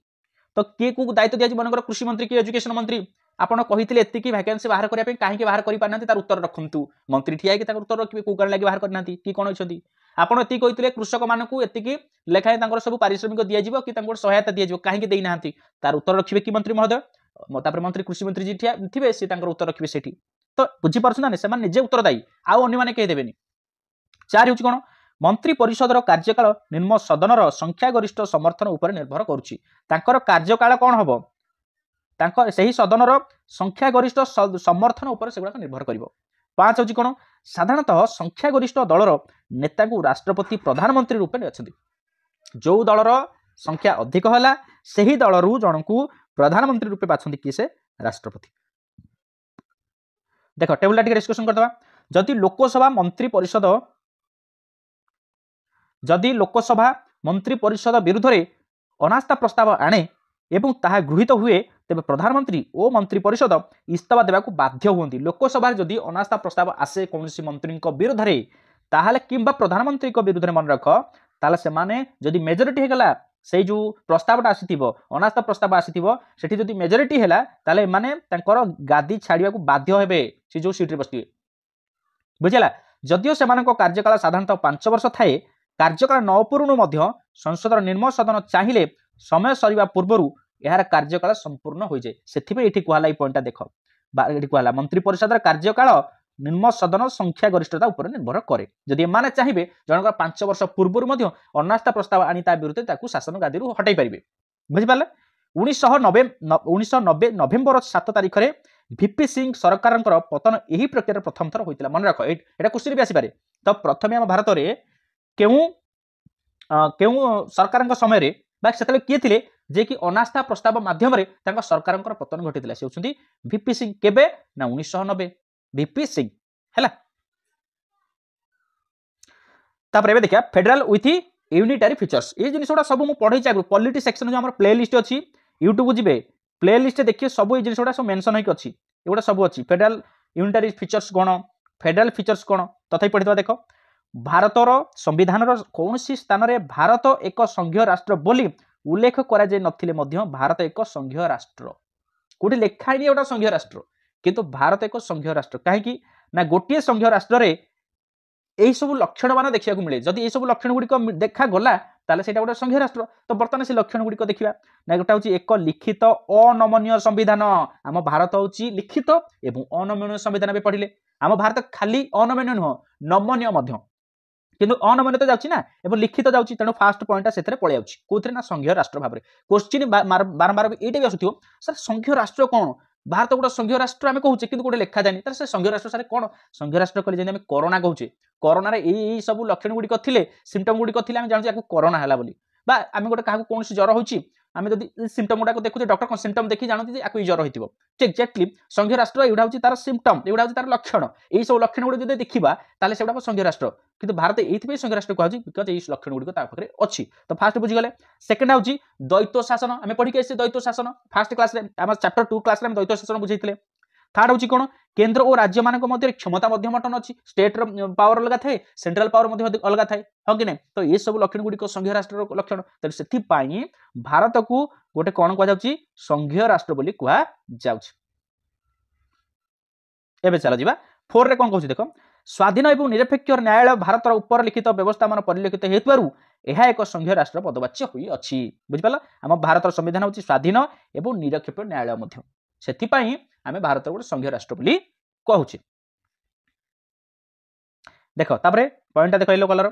तो के को दायित्व दिया मनकर कृषि मंत्री की एजुकेशन मंत्री आपण कहिथिले एतिकी वैकेंसी बाहर करिया पे काहे के बाहर करि पारनांती तार उत्तर रखंतु मंत्री ठिया कि तार उत्तर रखिबे को कारण लागि बाहर करनांती कि कोन होइछंती आपण एति कहिथिले कृषक मानकू एतिकी लेखाय तांकर सब पारिश्रमिक दिया जिवो कि तांकर सहायता दिया जिवो काहे के देई नाहंती तार उत्तर रखिबे कि मंत्री महोदय तापर मंत्री कृषि मंत्री जी ठिया थिबे से तांकर उत्तर रखिबे सेठी तो बुझी पारछ ना से माने निजे उत्तरदायी आ अन्य माने कहि देबेनी चार होछि कोन मंत्री परिषदर कार्यकाल निम्न सदनर संख्या गरिष्ठ समर्थन उपर निर्भर करुछि तांकर कार्यकाल कोन हबो तांकर सही सदनर संख्या गरिष्ठ समर्थन उपर सेगुडा निर्भर करिवो पांच होछि कोन साधारणतः संख्या गरिष्ठ दलर नेता को राष्ट्रपति प्रधानमंत्री रूप में अछंती जो दलर संख्या अधिक होला सही दलरू जनकू प्रधानमंत्री रूप में बाछंती किसे राष्ट्रपति देखो टेबुलटा टिके डिस्कशन करदबा जदि लोकसभा मंत्री परिषद विरुद्ध रे अनास्था प्रस्ताव आणे एवं ताहा गृहीत हुए तेबे प्रधानमंत्री और मंत्री परिषद इस्तीफा देबाकू बाध्य हुंती लोकसभा जदि अनास्था प्रस्ताव आसे कोनसी मंत्री विरुद्ध रे ताहाले किंबा प्रधानमंत्री विरुद्ध रे मन रख ताले से माने जदि मेजॉरिटी हेगला से जो प्रस्तावटा आसीथिबो अनास्था प्रस्ताव आसीथिबो सेठी जदि मेजॉरिटी हेला ताले माने तांकर गादी छाड़िबाकू बाध्य हेबे से जो सीट रे बसथिबे बुझिला जदियो सेमानक कार्यकाल साधारणतः 5 वर्ष थाए कार्यकाल न पूर्ण मध्य संसदर निम्न सदन चाहिए समय सरीबा पूर्वरु यार कार्यकाल संपूर्ण हो जाए सेथिबे एठी कहला पॉइंटटा देख एठी कहला मंत्री परिषदर कार्यकाल निम्न सदन संख्या गरिष्ठता उपर निर्भर करे जदि माने चाहिए जनकर 5 वर्ष पूर्वरु मध्य अनास्था प्रस्ताव आनी ता विरुद्ध ताकू शासन गादी रु हटाई परिबे बुझि पाले 1990 नवेम्बर 7 तारिख रे वीपी सिंह सरकारंकर पतन एही प्रक्रिया प्रथम थर होइतिला मन रख एटा क्वेश्चन भी आसी पारे तो प्रथमे हम भारत रे केउ सरकार समय रे बा सेतले किए थिले जे कि अनास्था प्रस्ताव माध्यम रे तांका सरकारंकर पतन घटितिला से होछंती वीपी सिंह केबे ना 1990 वीपी सिंह हैला तापर एबे देखिया फेडरल विथ यूनिटरी फीचर्स ए जिनिसोडा सब मु पढै चागु पॉलिटी सेक्शन जो हमर प्ले लिस्ट अछि यूट्यूब जिबे प्ले लिस्ट देखिए सब ए जिनिसोडा सब मेंशन होई अछि एगुडा सब अछि फेडरल यूनिटरी फीचर्स कोन फेडरल फीचर्स कोन तथापि पढितबा देखो भारतर संविधान कौन सी स्थान रे भारत एक संघीय राष्ट्र बोली उल्लेख करा जाय नथिले मध्य भारत एक संघीय राष्ट्र कोठी लेखा ही गोटा संघीय राष्ट्र किंतु भारत एक संघीय राष्ट्र कहीं ना गोटे संघीय राष्ट्र रे यही सब लक्षण मान देखा मिले जदि ये सब लक्षण गुड़िक देखागला ताले सेटा गोटे संघीय राष्ट्र। तो बर्तमान से लक्षण गुड़िक देखा ना गोटा हूँ एक लिखित अनमनीय संविधान। आम भारत हूँ लिखित एवं अनमनीय संविधान भी पढ़िले। आम भारत खाली अनमनीय नुह नमनीय किंतु अनमनीय तो जाउछि ना एवं लिखित जाउछि तेणु फास्ट पॉइंट से पलि आउछि कोथरे ना संघीय राष्ट्र भाव में। क्वेश्चन बारंबार एटा भी आसुथियो सर संघीय राष्ट्र कौन भारत गोटे संघीय राष्ट्र आम कहूचे कि गोटे लिखा जाए तर से संघीय राष्ट्र सारे कौन संघीय राष्ट्र कहले जमी कोरोना कहूचे कोरोना रे सब लक्षण गुड़िक थिले सिम्पटम गुड़िक थिले आम जानछु कोरोना हला बोली बा आम गोटे क्या कौन ज्वर होची आम जब सिम्पटम गुड़ाक देखुचे डॉक्टर कौन सिम्पटम देखी जानते आपको ज्वर होती एक्जाक्टली संघीय राष्ट्र एगुड़ा हूँ तार सिम्पटम एगुड़ा हूँ तार लक्षण यही सब लक्षण गुड़ जब देखा ताले से संघीय राष्ट्र किंतु भारत ये संघीय राष्ट्र कहूँ बिकज ये लक्षण गुड़िक पाखे अच्छी। तो फास्ट बुझीगले। सेकेंड हूँ द्वैत शासन आम पढ़ी आसे द्वैत शासन फास्ट क्लास चैप्टर 2 क्लास द्वैत शासन बुझे। थर्ड हूँ कौन केन्द्र और राज्य मान मध्य क्षमता बंटन अच्छी स्टेट पावर अलग थाए सेंट्रल पावर अलग थाए हाँ कि नहीं। तो ये सब लक्षण गुड़िक संघीय राष्ट्र लक्षण तो से भारत को गोटे कौन कह संघीय राष्ट्र बोली कह जाए। चल जा 4 रे कौन कहूँ देख स्वाधीन एवं निरपेक्ष न्यायालय भारत उपर लिखित व्यवस्था मान परिलक्षित हेतु यह एक संघीय राष्ट्र पदवाच्य हुई अच्छी बुझिपाल। आम भारत संविधान हूँ स्वाधीन एवं निरपेक्ष न्यायालय से आम भारत गोटे संघीय राष्ट्र बोली कहूचे। देख तापर पॉइंट देख येलो कलर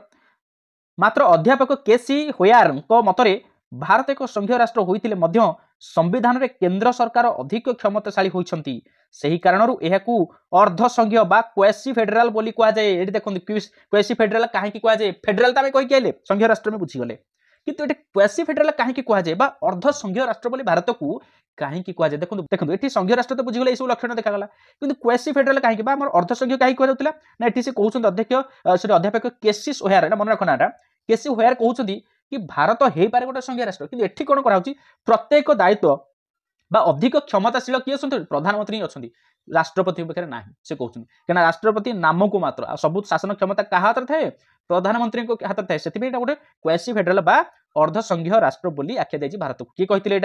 मात्र अध्यापक केसी होयार मतरे भारत एक संघीय राष्ट्र होइतिले मध्य संविधान रे केंद्र सरकार अधिक क्षमताशाली होइछंती सही कारणरू एहाकू अर्ध संघीय बा क्वेसी फेडरल बोली कहा जाए। एठी देखंतु क्वेसी फेडरल काहे की कहा जाए फेडरल त आमे कहि केले संघीय राष्ट्र में बुझी गले किंतु एठी क्वेसी फेडरल काहे की कहा जाए बा अर्ध संघीय राष्ट्र बोली भारत को काहे की कहा जाए। देखंतु एठी संघीय राष्ट्र तो बुझी गले ए सब लक्षण देखा गला किंतु क्वेसी फेडरल काहे की बा हमर अर्ध संघीय काहे कहा जाउतला ना एठी से कहउछन अध्यक्ष श्री अध्यापक केसी ओहार एटा मन रखना एटा केसी ओहार कहउछन कि भारत हे पारे गोटे संघीय राष्ट्र किंतु एठी कोन करा प्रत्येक दायित्व बा अधिक क्षमताशील किए अछंती प्रधानमंत्री अछंती राष्ट्रपति पाखे ना से कहते क्या राष्ट्रपति नाम को मात्र सब शासन क्षमता क्या हाथ थाए प्रधानमंत्री हाथ थाए से गोटे क्वेसी फेडरल बा अर्ध संघीय राष्ट्र बोली आख्या जाइए भारत को किए कहते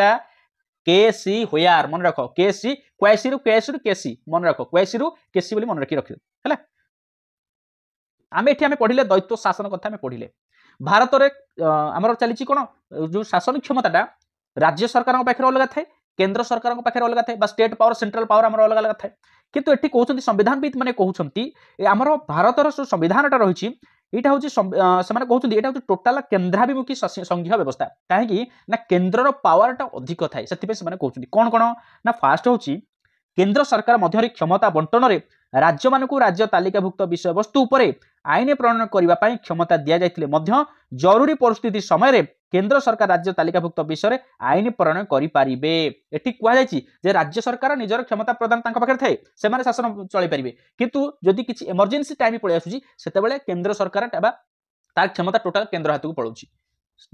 केसी होयार मन रख केसी क्वेसी रु केसी मन रख क्वेसी रु केसी बोली मन रखी रख है आम एठी आम पढ़िले द्वैत शासन कथा आम पढ़िले भारत में आमर चली कौन जो शासन क्षमता राज्य सरकार पाखे अलग थाए केंद्र सरकार पाखे अलग थाए स्टेट पावर सेंट्रल पावर आमर अलग अलग थाए किंतु एठी कहउछंती संविधानविद माने कहउछंती आमर भारतर जो संविधानटा रहिछि एटा होछि सेमाने कहउछंती एटा होछि टोटल केंद्राभिमुखी संघीय व्यवस्था काहेकि ना केंद्रर पावरटा अधिक थाए सेथिबे सेमाने कहउछंती कोन कोन ना फास्ट होछि केंद्र सरकार मध्य क्षमता बंटन रे राज्य मानकु राज्य तालिकाभुक्त विषय वस्तु उपरे आईन प्रणयन करबा पई क्षमता दिया जायतिले मध्य जरूरी परिस्थिति समय रे केंद्र सरकार राज्य तालिकाभुक्त विषय आईन प्रणयन करि पारिबे। एठी कुआ जायछि जे राज्य सरकार निजर क्षमता प्रदान तांका पाखे थाए सेमाने शासन चलै परिबे किंतु जदि किछि इमरजेंसी टाइम पळे आसुछि सेतेबेले केंद्र सरकार ताबा तार क्षमता टोटल केंद्र हातकु पळौछि।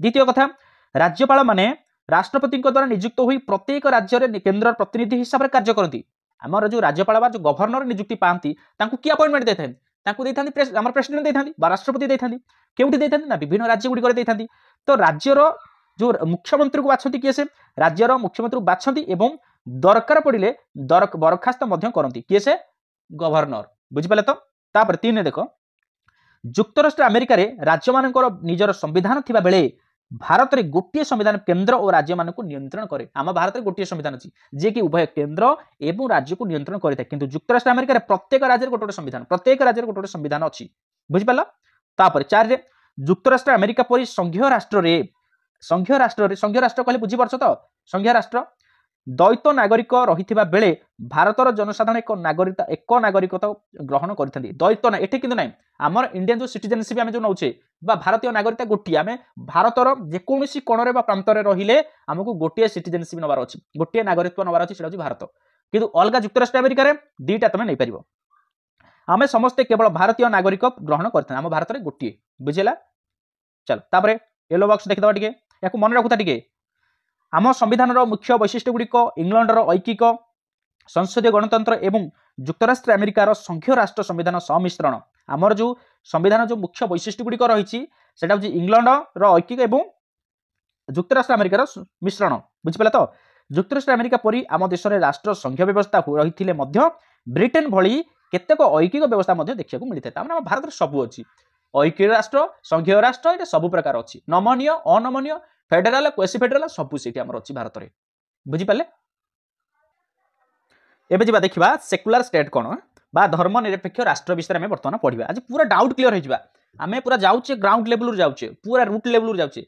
द्वितीय कथा राज्यपाल माने राष्ट्रपति द्वारा नियुक्त होई प्रत्येक राज्य रे केंद्र प्रतिनिधि हिसाब रे कार्य करती आमर जो राज्यपाल बा जो गवर्नर नियुक्ति पाती कि अपॉइंटमेंट देते आमर प्रेसिडेंट देते राष्ट्रपति देते केउठी देते ना विभिन्न राज्य गुड़िक देते तो राज्यर जो मुख्यमंत्री को बाछती किए से राज्यर मुख्यमंत्री को बाछती एवं दरकार पड़े बरखास्त करती किए से गवर्नर बुझिपाले। तो तापर 3 देख युक्तराष्ट्र अमेरिका रे राज्य मानकर निजर संविधान थिबा बेले भारत में गोटे संविधान केंद्र और राज्य मान को नियंत्रण करे आम भारत में गोटे संविधान अच्छी जे कि उभय केंद्र एवं राज्य को नियंत्रण करता है किंतु युक्तराष्ट्र अमेरिका प्रत्येक राज्य गोटे संविधान प्रत्येक राज्य गोटे संविधान अच्छी बुझिपाल। तापर 4 युक्तराष्ट्र अमेरिका परि संघीय राष्ट्र कहले बुझी पारछ तो संघीय राष्ट्र द्वैत नागरिक रही बेले भारतर जनसाधारण एक नागरिकता ग्रहण करते द्वैत ना एठी किंतु नहीं आमर इंडियन जो सिटीजनशिप आम जो नौचे भारतीय नागरिकता गोटे आम भारतर जेकोसी कोणरे प्रांत रहिले आमको गोटे सिटीजनशिप नबार अच्छी गोटे नागरिकत्व नबार अच्छी सेटा भारत किंतु अलग युक्तराष्ट्र अमेरिका रे दुईटा तुम नहीं पार आम समस्ते केवल भारतीय नागरिक ग्रहण करते आम भारत में गोटे बुझेगा। चल तापर येलो बॉक्स देखिदबा टिके याकू मन रखुता टिके आम संविधान मुख्य वैशिष्ट्य गुड़िक इंग्लैंडर ऐकिक संसदीय गणतंत्र एवं युक्तराष्ट्र अमेरिकार संघीय राष्ट्र संविधान सम्मिश्रण आमर जो संविधान जो मुख्य वैशिष्ट्य गुड़िक रही इंग्लैंडर ऐकिक एवं युक्तराष्ट्र अमेरिकार मिश्रण बुझिपाले। तो युक्तराष्ट्र अमेरिका परी आम देश में राष्ट्र संघीय व्यवस्था रही ब्रिटेन भली केतेक ऐकिक व्यवस्था देखा मिलता है आम भारत सबू अच्छी ऐकिक राष्ट्र संघीय राष्ट्र ये सब प्रकार अच्छी नमनीय अनमनीय फेडराल क्वेसी फेडराल सबू से अच्छी भारत में बुझीपारे। एबे जिबा देखिबा सेकुलर स्टेट कौन बा धर्मनिरपेक्ष राष्ट्र विषय में बर्तमान पढ़ा आज पूरा डाउट क्लियर हो आम पूरा जाऊे ग्राउंड लेवल जाऊे पूरा रूट लेवल जाऊे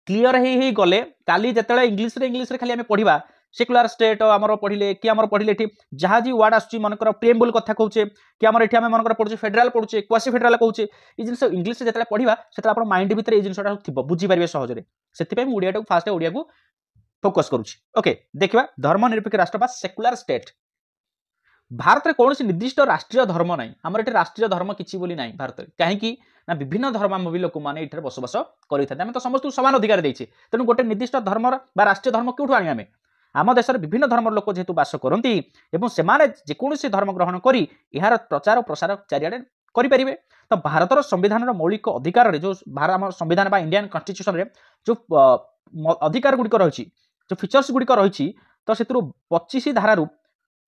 क्लीयर हो गले काली जिते इंग्लीश खाली आम पढ़ा सेकुलर स्टेट आमर पढ़ले कि आमर पढ़ले जहाँ जी वार्ड आसूँ मनकर प्रेम्बल कथा कहे कि आम ये मनकर पढ़ुचे फेडराल पढ़ुचे क्वासी फेडराल कहे ये जिन इंग्लीश जो पढ़ा से आप माइंड भितर ये जिनटा थी बुझीपारे सहजरे से मुझे फास्ट ओडिया को फोकस करुच्ची। ओके देखा धर्मनिरपेक्ष राष्ट्र बा सेकुलर स्टेट भारत में कौन निर्दिष्ट राष्ट्रीय धर्म ना आमर ये राष्ट्रीय धर्म किसी बोली ना भारत में कहीं ना विभिन्न धर्मावलम्बी लोक मैंने ये बसवास करें तो समस्त समान अधिकार देचे तेणु गोटे निर्दिष्ट धर्म राष्ट्रीय धर्म क्यों आने आम आम देश विभिन्न धर्म लोक जेहेतु बास करती से जेकोसी धर्म ग्रहण कर यार प्रचार प्रसार चारिड़े करें तो भारतर संविधान मौलिक अधिकार जो आम संविधान इंडियन कन्स्टिट्यूशन जो अधिकार गुड़िक रही जो फीचर्स गुड़िक रही तो से 25 धारू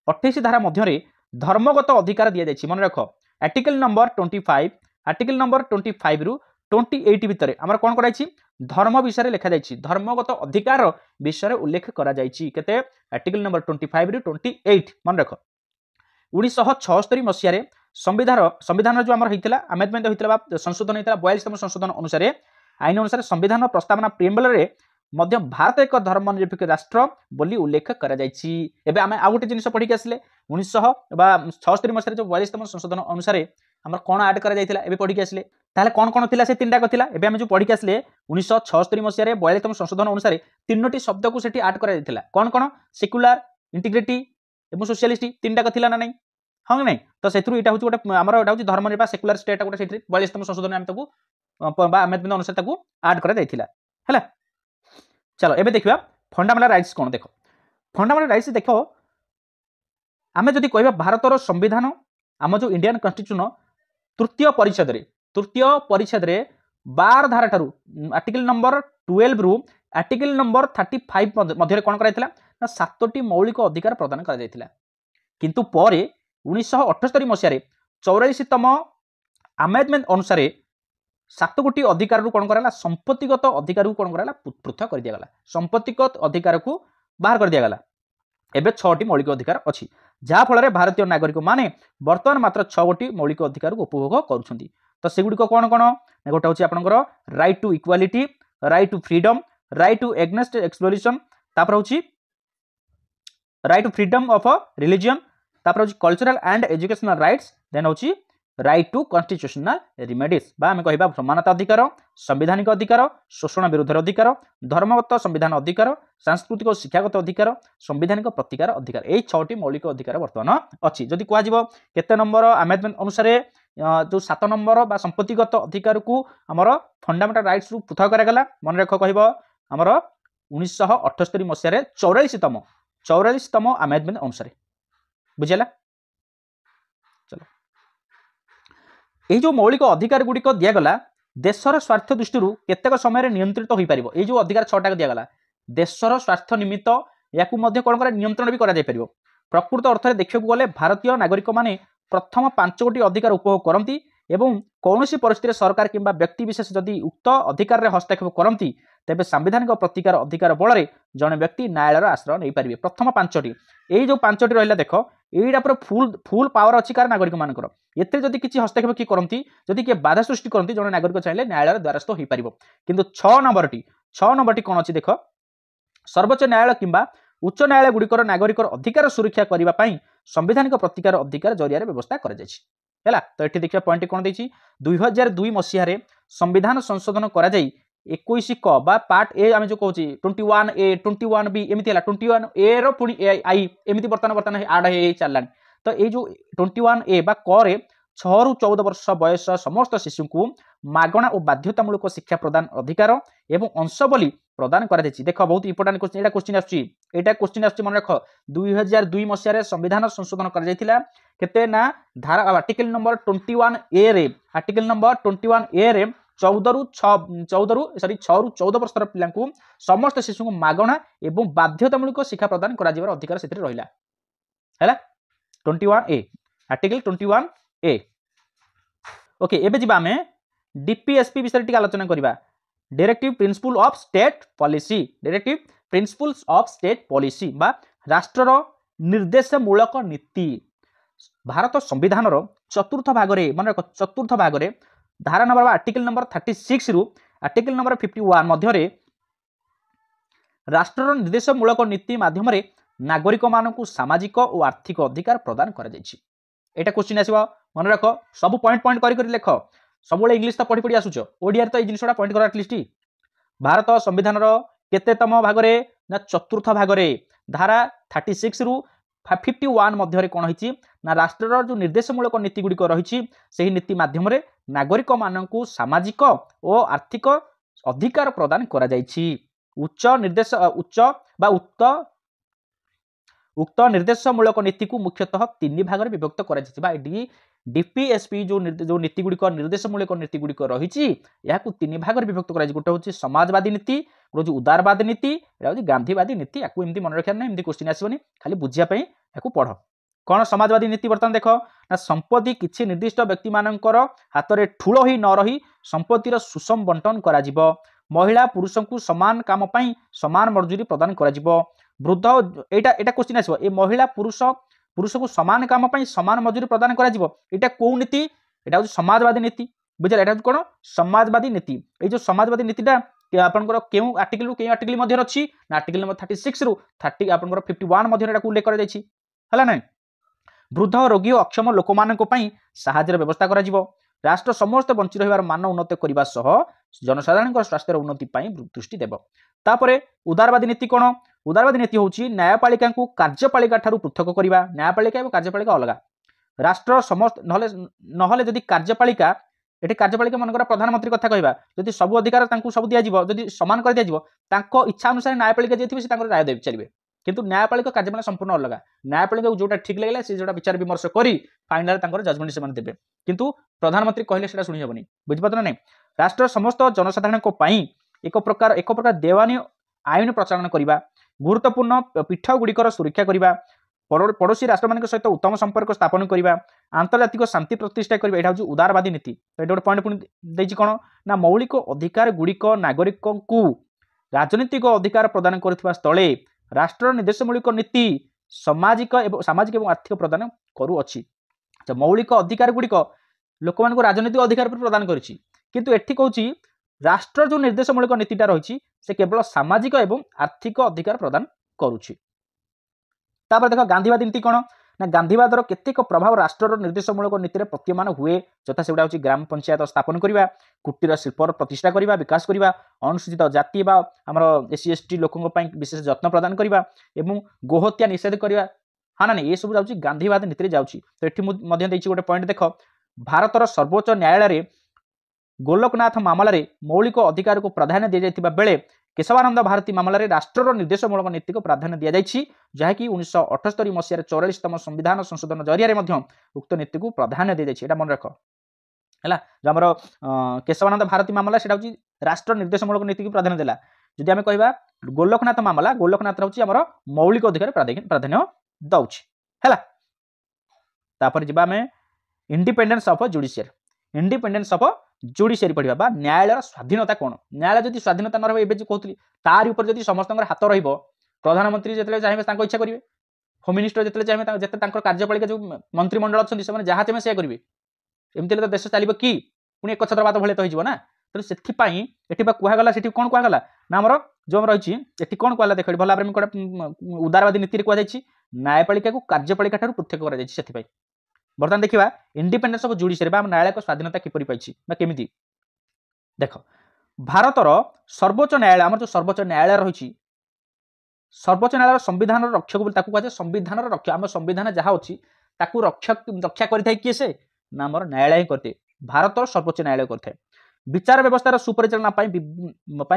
28 धारा मध्य धर्मगत अधिकार दि जाए मन रख आर्टिकल नंबर 25 आर्टिकल नंबर 25 रु 28 भितर आमर कौन कराई धर्म विषय लिखा जाए धर्मगत अधिकार विषय उल्लेख करा जाइछि केते आर्टिकल नंबर 25 रु 28 मन रख 1976 मसीह संविधान जो आमर होता आमेंडमेंट होता संशोधन होता 42तम संशोधन अनुसार आईन अनुसार संविधान प्रस्तावना प्रिएम्बल रे मध्य भारत एक धर्मनिरपेक्ष राष्ट्र बोली उल्लेख करा जाइछि। एबे आमे आ गोटे जिनिस पढ़ी के आसले 1976 मसीह जो 42तम संशोधन अनुसार आमर कौन ऐड करा जाइतिला एबे पढ़ी के आसले ताले कौन कौन थिला से तीनटा कथिला एबे आमे जो पढ़ी के आसले 1976 मसीह 42तम संशोधन अनुसार तीनोटी शब्द को सेठी ऐड करा जाइतिला कौन कौन सेक्युलर इंटीग्रिटी एवं सोशलिस्ट तीनटा कथिला ना नहीं हाँ नहीं तो सेथुरु एटा होची गोटे आमर एटा होची धर्मनिरपेक्ष सेक्युलर स्टेट गोटे सेठी 42तम संशोधन आमे ताकू बा आमेंडमेंट अनुसार ताकू ऐड करा जाइतिला हैला। चलो एबे देखिबा फंडामेंटल राइट्स कौन देख फंडामेंटल राइट्स देख आमे जदि कहबा भारतर संविधान आम जो इंडियन कन्स्टिट्यूशन तृतीय परिच्छेद रे 12 धारा ठारू आर्टिकल नंबर 12 रु आर्टिकल नंबर 35 मध्य कौन कराइतिला ना 7टी मौलिक अधिकार प्रदान करा जाइतिला किंतु परे 1978 मसीह 84तम आमेंडमेंट अनुसार 7 गोटी अधिकार कौन कराला संपत्तिगत अधिकार को कौन कराला पृथक कर दिया संपत्तिगत अधिकार को बाहर कर दिया एबे 6टी मौलिक अधिकार अच्छी जहाँ फल भारतीय नागरिक माने बर्तमान मात्र 6 गोटी मौलिक अधिकार को उपभोग करुछंती तो सेगुड़िक कौन कौन गोटे हूँ आपंकर right to equality right to freedom right to against exploitation तापर हूँ right to freedom of religion तापर हूँ cultural and educational rights then हूँ राइट टू कन्स्टिट्यूशनल रिमेडीज बा आम कह समानता अधिकार संवैधानिक अधिकार शोषण विरुद्ध अधिकार धर्मगत संविधान अधिकार सांस्कृतिक और शिक्षागत अधिकार संवैधानिक प्रतिकार अधिकार यही 6टी मौलिक अधिकार बर्तमान अच्छी जदि कह केते नंबर आमेंडमेंट अनुसार जो 7 नंबर बा संपत्तिगत अधिकार को आमर फंडामेंटल राइट्स रु पृथक करागला मन रख कह आमर 1978 मसीह 44तम आमेंडमेंट अनुसार बुझेला। चलो यही जो मौलिक अधिकार गुड़िक दिगला देशर स्वार्थ दृष्टि केतेक समय नियंत्रित हो पार जो अधिकार 6टा दिगला देशर स्वार्थ निमित्त या कौन कर नियंत्रण भी करा प्रकृत अर्थ में देखा गले भारतीय नागरिक माने प्रथम 5 गोटी अधिकार उपभोग करती एवं कौन परिस्थिति सरकार किंबा व्यक्ति विशेष जदि उक्त अधिकार रे हस्तक्षेप करती तेबे सांविधानिक प्रतिकार अधिकार बल जड़े व्यक्ति न्यायालय आश्रय नहीं पारे प्रथम 5टी यही जो 5टी रहा देख यहीटा पूरा फुल पावर अच्छी कार नागरिक मानकर एते जदि किसी हस्तक्षेप किए करती जदि किए बाधा सृष्टि करती जड़े नागरिक चाहिए न्यायालय द्वारस्थ हो पार किंतु 6 नंबरटी कौन अच्छी देख सर्वोच्च न्यायालय किंबा उच्च न्यायालय गुड़िकर नागरिक अधिकार सुरक्षा करने संवैधानिक प्रतिकार अधिकार जरिया व्यवस्था कर तो ये देखिए पॉइंट कौन देती 2002 मसीह संविधान संशोधन कर 21 क बा पार्ट ए आम जो कौच 21A 21B एमती 21A रो पुणी आई एमती बर्तमान आड हो चलला तो ये जो 21A बा क 6 रु 14 वर्ष बयस समस्त शिशु को मागणा और बाध्यतामूलक शिक्षा प्रदान अधिकार एवं अंश बोली प्रदान कर देख बहुत इंपोर्टेंट क्वेश्चन एटा क्वेश्चन आछी मन रख 2002 मसीह संविधान संशोधन कर केते ना धारा आर्टिकल नंबर 21A रे आर्टिकल नंबर 21A रे 6 रु 14 वर्षर पिला समस्त शिशु को मागणा एवं बाध्यतामूलक शिक्षा प्रदान कर अधिकार से रहा है 21A आर्टिकल 21A। ओके एबे जिबा हमें डीपीएसपी विषय टिक आलोचना करिबा। Directive principle of state policy, directive principles of state policy बा राष्ट्रर निर्देशमूलक नीति। भारत संविधान चतुर्थ भाग रे मन चतुर्थ भाग रे धारा नंबर आर्टिकल नंबर 36 रु आर्टिकल नंबर 51 मध्य रे राष्ट्रर निर्देशमूलक नीति माध्यम रे नागरिक मानकु सामाजिक और आर्थिक अधिकार प्रदान करा जायछि। एटा क्वेश्चन आसीबा मन रख सब पॉइंट पॉइंट करी करी लेख सब इंग्लिश तो पढ़ी पढ़ी आसुच ओडिया तो ये जिनसटा पॉइंट कर एटलिस्ट। भारत संविधान केतेतम भाग रे ना चतुर्थ भाग रे धारा 36 रु 51 मध्य रे कोन होईछि ना राष्ट्रर जो निर्देशमूलक नीति गुडी को रहिछि सेही नीति माध्यम रे नागरिक मानकु सामाजिक और आर्थिक अधिकार प्रदान करा जायछि। उच्च निर्देश उक्त निर्देशमूलक नीति को मुख्यतः तीन भाग में विभक्त करा डीपीएसपी जो नीति गुड़िक निर्देशमूलक नीति गुड़िक रही या तीन भाग में विभक्त करा गोटे हूँ समाजवादी नीति, गोटे हूँ उदारवादी नीति, एटा हूँ गांधीवादी नीति। या मन रखा ना एमती क्वेश्चन आसबनी खाली बुझापी या पढ़ कौन समाजवादी नीति बर्तमान देख ना संपत्ति किसी निर्दिष्ट व्यक्ति मानकर हाथ में ठूल ही न रही संपत्तिर सुषम बंटन करा जिवो। महिला पुरुष को समान काम पाई समान मजूरी प्रदान करा जिवो। वृद्ध एटा क्वेश्चन आसो ए महिला पुरुष को समान काम पाई समान मजूरी प्रदान करा जिवो। एटा को नीति एटा हूँ समाजवादी नीति बुझे एटा कौन समाजवादी नीति। ये जो समाजवादी नीतिटा आपनकर केउ आर्टिकल मध्य अछि ना आर्टिकल नंबर 36 रु 30 आपनकर 51 मध्य एटा उल्लेख करा जायछि हला नै। वृद्ध रोगी और अक्षम लोक मानक पई सहायतार व्यवस्था करा जिवो। राष्ट्र समस्त बंची रहिबार मान उन्नत करबा सह जनसाधारण स्वास्थ्य उन्नति पई दृष्टि देव। तापरे उदारवादी नीति कोन उदारवादी नीति होची न्यायपालिका को कार्यपालिका ठारू पृथक करिबा। न्यायपालिका और कार्यपालिका अलग राष्ट्र समस्त नहले जदि कार्यपालिका एठी कार्यपालिका मनकर प्रधानमंत्री कथा कहबा जदि सब अधिकार तांकु सब दिया जिवो जदि समान कर दिया जिवो तांको इच्छा अनुसार न्यायपालिका जेथिबे से तांकर राय दे चलिबे। किंतु न्यायपालिका कार्यपालिका संपूर्ण अलग। न्यायपालिका जोटा ठीक लागला से जोटा विचार विमर्श करी फाइनल तांकर जजमेंट से देबे किंतु प्रधानमंत्री कहले सेटा सुनि हेबनी बुझिपात ना नै। राष्ट्र समस्त जनसाधारण को पई एक प्रकार देवानी आईन प्रचलन करिबा। गुरुत्वपूर्ण पीठ गुड़िकर सुरक्षा करिबा। पड़ोसी राष्ट्र मान सहित उत्तम संपर्क स्थापन करिबा। आंतर्जातिक शांति प्रतिष्ठा करिबा। एटा हूँ उदारवादी नीति। तो एटा पॉइंट पुणी देछि कोन ना मौलिक अधिकार गुड़िक नागरिक को राजनीतिक अधिकार प्रदान करथिबा स्थले राष्ट्र निर्देशमूलक नीति सामाजिक एवं आर्थिक प्रदान करूअछि। मौलिक अधिकार गुड़िक लोक मान राजनीतिक अधिकार प्रदान करिछि किंतु एठी कहूछि राष्ट्र जो निर्देशमूलक नीतिटा रही से केवल सामाजिक एवं आर्थिक अधिकार प्रदान करुछि। तापर देख गांधीवादी नीति कौन ना गांधीवादर केतेक प्रभाव राष्ट्र निर्देशमूलक नीति प्रतीयमान हुए जथा से हूँ ग्राम पंचायत स्थापन करवा, कुटीर शिल्पर प्रतिष्ठा करवा विकास करवा, अनुसूचित जाति बा आमर एससी एसटी लोकों विशेष जत्न प्रदान करवा एवं गोहत्या निषेध करवा। हाँ ना ये सब जाऊँगी गांधीवाद नीति जाऊँगी। तो ये गोटे पॉइंट देख भारतर सर्वोच्च न्यायालय गोलकनाथ मामलें मौलिक अधिकार को प्राधान्य दि जाइथिबा बेले केशवानंद भारती मामलें राष्ट्र निर्देशमूलक नीति को प्राधान्य दि जाइछि जहाँकि 1978 मसीह 44तम संविधान संशोधन जरिया उक्त नीति को प्राधान्य दि जाइछि। एटा मन रख है जो आमर केशवानंद भारती मामला सेटा हूँ राष्ट्र निर्देशमूलक नीति को प्राधान्य देला। जदि आम कहबा गोलकनाथ मामला गोलकनाथ हूँ आमर मौलिक अधिकार प्राधान्य दउछि हैला। तापर जिबा आमे independence of judiciary. Independence of judiciary पढ़िबा बा न्यायालय स्वाधीनता कोन। न्यायालय जदि स्वाधीनता न रहबे एबे जे कहतली तार ऊपर जदि समस्त हाथ रहिबो प्रधानमंत्री जेतले चाहे तांको इच्छा करिवे, होम मिनिस्टर जेतले चाहे जेते तांकर कार्यपालिका जो मंत्रिमंडल अछंती से जहाँ चाहे से करिवे एमती तो देश चलिबो कि पुणी एक छत्रबाद भले तो होइजो ना। तो सेथि पई एठी बा कुहा गला सेठी कोन कुहा गला ना हमर जो रहिछि एठी कोन कुहा देखि भला भाबरे कोन उदारवादी नीति रे कुहा जाइछि न्यायपालिका को कार्यपालिका ठारू पृथक करा जाइछि। सेथि पई बर्तमान देखा इंडिपेंडेंस ऑफ जुडिशियरी बा न्यायालय को स्वाधीनता किपरि पाइछि बा केमिति देख भारतर सर्वोच्च न्यायालय आम जो सर्वोच्च न्यायालय रही सर्वोच्च न्यायालय संविधान रक्षक बोली ताकू कहुए संविधान रक्षक आम संविधान जहाँ अच्छी ताकू रक्षा करिथाय किए से ना आमर न्यायालय करते भारतर सर्वोच्च न्यायालय करते। विचार व्यवस्थार सुपरिचालना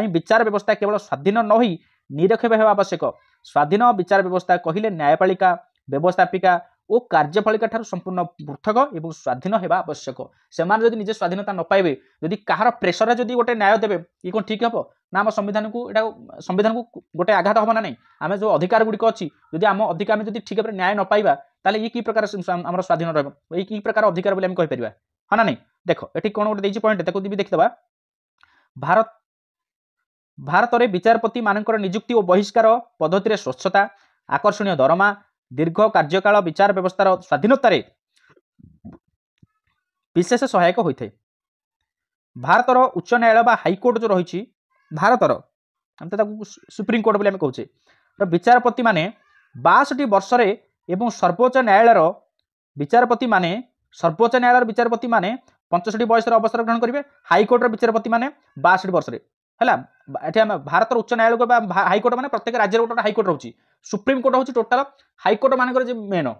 विचार व्यवस्था केवल स्वाधीन न होई निरपेक्ष हेबा आवश्यक। स्वाधीन विचार व्यवस्था कहिले न्यायपालिका व्यवस्थापिका ओ कार्यपालिका ठारू संपूर्ण पृथक एवं स्वाधीन हेबा आवश्यक। सेमाने जदि निजे स्वाधीनता न पाइबे जदि कहार प्रेसर जदि गोटे न्याय देबे ये कोन ठीक हबो ना आम संविधान को गोटे आघात हबो ना नहीं। आमे जो अधिकार गुड़िक अच्छी जदि आम अधिकार जदि ठीक भाव न्याय न पाइबा ताले ये की प्रकार हमर स्वाधीन रहबो ये की प्रकार अधिकार बोली हम कहि परिबा हा ना नहीं देखो एठी कोन गोटे देछि पॉइंट ताको भी देखि दबा भारत रे विचारपति मानकर नियुक्ति और बहिष्कार पद्धति रे स्वच्छता आकर्षणीय दरमा दीर्घ कार्यकाल विचार व्यवस्थार स्वाधीनता रे विशेष सहायक होइथे भारतर उच्च न्यायालय बा हाईकोर्ट जो रही भारतर हम तो सुप्रीम कोर्ट बोली हम कहूचे विचारपति माने 62 वर्ष एवं सर्वोच्च न्यायालय विचारपति माने सर्वोच्च न्यायालय विचारपति माने 65 बयस अवसर ग्रहण करेंगे हाईकोर्ट विचारपति माने 62 वर्ष है भारत उच्च न्यायालय हाईकोर्ट माने प्रत्येक राज्य गोटे हाईकोर्ट रोचे सुप्रीम कोर्ट हूँ टोटाल हाईकोर्ट मानक मेन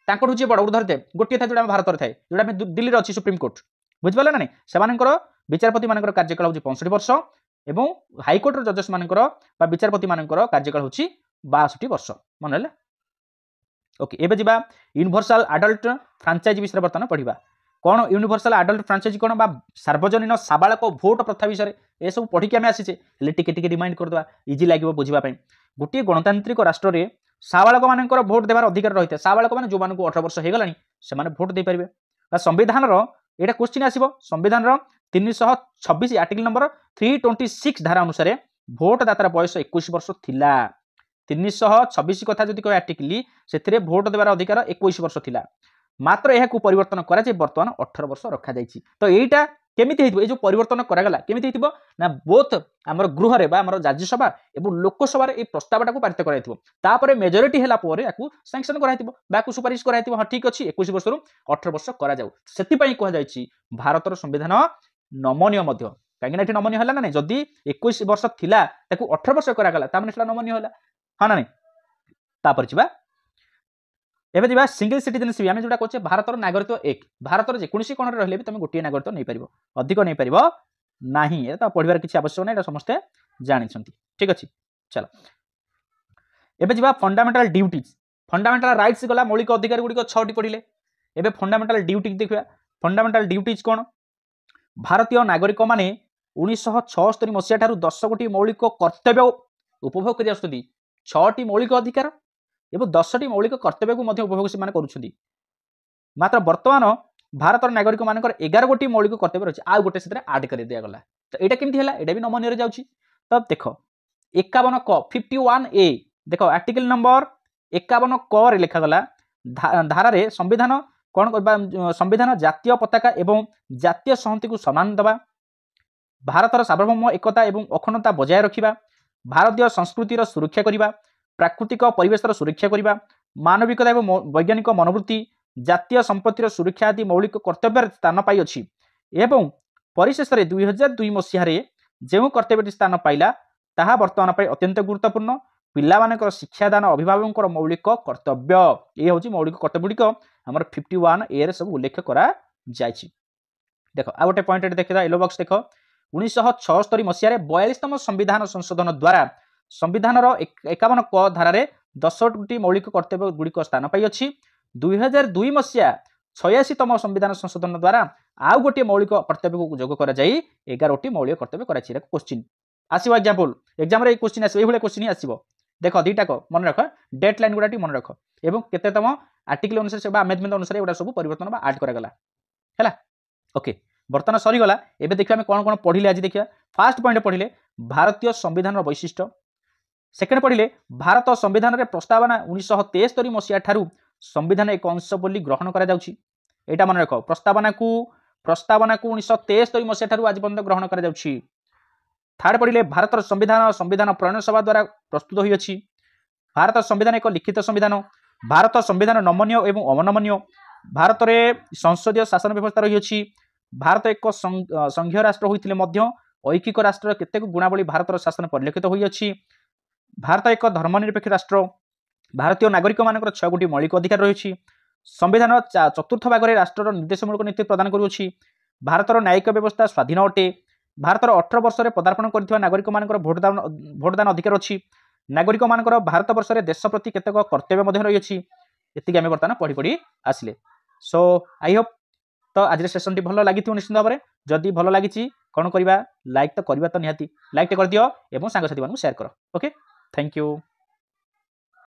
तांकठू जी बड़ धरते गोटे था जो भारत में थाए जोटा दिल्ली में अच्छी सुप्रीम कोर्ट बुझिपारे ना नहीं से विचारपति मान कार्यकाल हूँ 65 वर्ष एवं हाईकोर्ट जजेस मान विचारपति मान कार्यकाल हूँ 62 वर्ष मन है ओके एबे जिबा यूनिवर्सल एडल्ट फ्रांचाइज विषय बर्तमान पढ़ा कौन यूनिवर्सल एडल्ट फ्रांचाइज कौन सार्वजनीन साबालक भोट प्रथा विषय ये सब पढ़ी आम आसीचे टिके रिमाइंड करदे इजी लगे बुझापी गोटे गणतांत्रिक राष्ट्र में साबालक मान भोट देवार अधिकार रही है साबालक मैंने जो 18 वर्ष हो गलानी से भोट दे पारे संविधान यहाँ क्वेश्चन आसो संविधान 326 आर्टिकल नंबर 326 धारा अनुसार भोटदातार बयस 21 वर्ष थिला 326 कथा जदि कह आर्टिकल से भोट देवार अधिकार 21 वर्ष थिला मात्र यह परिवर्तन करा बर्तमान 18 वर्ष रखा जाइछि तो यहीटा केमिति हेतिबो जो परिवर्तन करागला केमिति हेतिबो ना बोथ आमर गृह रे बा आमर राज्यसभा एवं लोकसभा रे ए प्रस्तावटा को पारित कराइथिबो तापरे मेजॉरिटी हैला पोरे याकू सैंक्शन कराइथिबो बाकू सुपारिश कराइथिबो हां ठीक अछि 21 वर्ष रु 18 वर्ष करा जाऊ सेति पई कह जाइछि भारतर संविधान नमनीय मध्य काहेकि एठी नमनीय हैला ना नै जदी 21 वर्ष थिला ताकू 18 वर्ष करागला ता माने सेला नमनीय हैला हां ना नै तापर जिबा एबे दिबा सिंगल सिटीजनशिप आमे जोटा कहछे भारतर नागरिकत्व एक भारतर जे कोनसी कोन रे रहले भी तुम गोटे नागरिकत्व नै परिबो अधिक नै परिबो नाही ए त पढिबार किछि आवश्यक नै एटा समस्त जानि छथि ठीक अछि चलो एबे जिबा फंडामेंटल ड्यूटीज फंडामेंटल राइट्स गला मौलिक अधिकार गुडी को 6 टी पढिले एबे फंडामेंटल ड्यूटी देखिबा फंडामेंटल ड्यूटीज कोन भारतीय नागरिक माने 1976 मसिया ठारू 10 कोटी मौलिक कर्तव्य उपभोग करि आछथि 6 टी मौलिक अधिकार एवं 10 टी मौलिक कर्तव्य को मध्य उपभोग से करुछथि मात्र वर्तमान भारतर नागरिक मानकर 11 गोटी मौलिक कर्तव्य रही आ गोटे से आड कर दिया गला तो एटा केमथि हला एटा भी नमनीय रे जाउछि तब देखो 51 क 51 ए देखो आर्टिकल नंबर 51 क रे लिखा गला धारा रे संविधान कोन करबा संविधान जातीय पताका एवं जातीय संहति को सम्मान दबा भारतर सार्वभौम एकता एवं अखंडता बजाय रखिबा भारतीय संस्कृति रो सुरक्षा करिबा प्राकृतिक परिवेशर सुरक्षा करिबा मानविकता एवं वैज्ञानिक मनोवृत्ति जातीय संपत्तिर सुरक्षा आदि मौलिक कर्तव्य स्थान पाई अछि एवं परिशेष 2002 मसीह जो कर्तव्य स्थान पाइला ताहा वर्तमान पाई अत्यंत गुरुत्वपूर्ण पिला मानकर शिक्षादान अभिभावक मौलिक कर्तव्य ये हूँ मौलिक कर्तव्य गुड़िक आम 51 ए सब उल्लेख करा जायछि देखो आ गोटे पॉइंट देखा येलो बॉक्स देख 1976 मसीह 42तम संविधान संशोधन द्वारा संविधान 51 क धारा 10 गोटी मौलिक कर्तव्य गुड़िक स्थान पाई अछि 2002 मसीहा 86तम संविधान संशोधन द्वारा आउ गोटे मौलिक कर्तव्य को जोग करा जाई 11टी मौलिक कर्तव्य करा छि क्वेश्चन आसीबो एग्जांपल एग्जाम रे क्वेश्चन आसीबो एभले क्वेश्चन ही आसीबो देखो दीटा को मन रख डेट लाइन गुडाटी मन रख एवं केतेतम आर्टिकल अनुसार से अमेंडमेंट अनुसार एडा सब परिवर्तन बा ऐड करा गला हैला ओके बर्तमान सरी गला एबे देखिया हम कोन कोन पढिले आज देखिया फर्स्ट पॉइंट पढिले भारतीय संविधान वैशिष्ट्य सेकेंड पढ़िले भारत संविधान रे प्रस्तावना 1973 मसीहा ठारू संविधान एक अंश बोली ग्रहण करा जाउछि एटा मन रख प्रस्तावना को 1973 मसीहा ठारू आज पर्यंत ग्रहण करा जाउछि थर्ड पढ़िले भारत संविधान प्रणयन सभा द्वारा प्रस्तुत होई अछि भारत संविधान एक लिखित संविधान भारत संविधान नमनीय एवं अनमनीय भारत रे संसदीय शासन व्यवस्था रही अछि भारत एक संघीय राष्ट्र होइतिले मध्य ऐकिक राष्ट्र केतेक गुणावली भारत शासन परिलक्षित होई अछि भारत एक धर्मनिरपेक्ष राष्ट्र भारतीय नागरिक मानकर 6 गोटी मौलिक अधिकार रही संविधान चतुर्थ भाग में राष्ट्र निर्देशमूलक नीति प्रदान करुछि भारतर न्यायिक व्यवस्था स्वाधीन अटे भारतर 18 वर्ष में पदार्पण कर नागरिक मानकर भोटदान अधिकार अच्छी नागरिक मानकर भारत वर्ष में देश प्रति केतक कर्तव्य रही एति आम बर्तमान पढ़ी पढ़ी आसिले सो आई होप तो आज सेशन टी भल लगी निश्चित भाव में जदि भल लगी कौन करवा लाइक तो करवा तो निहाती लाइक कर दियो एवं सांग साथी मानू शेयर कर ओके थैंक यू।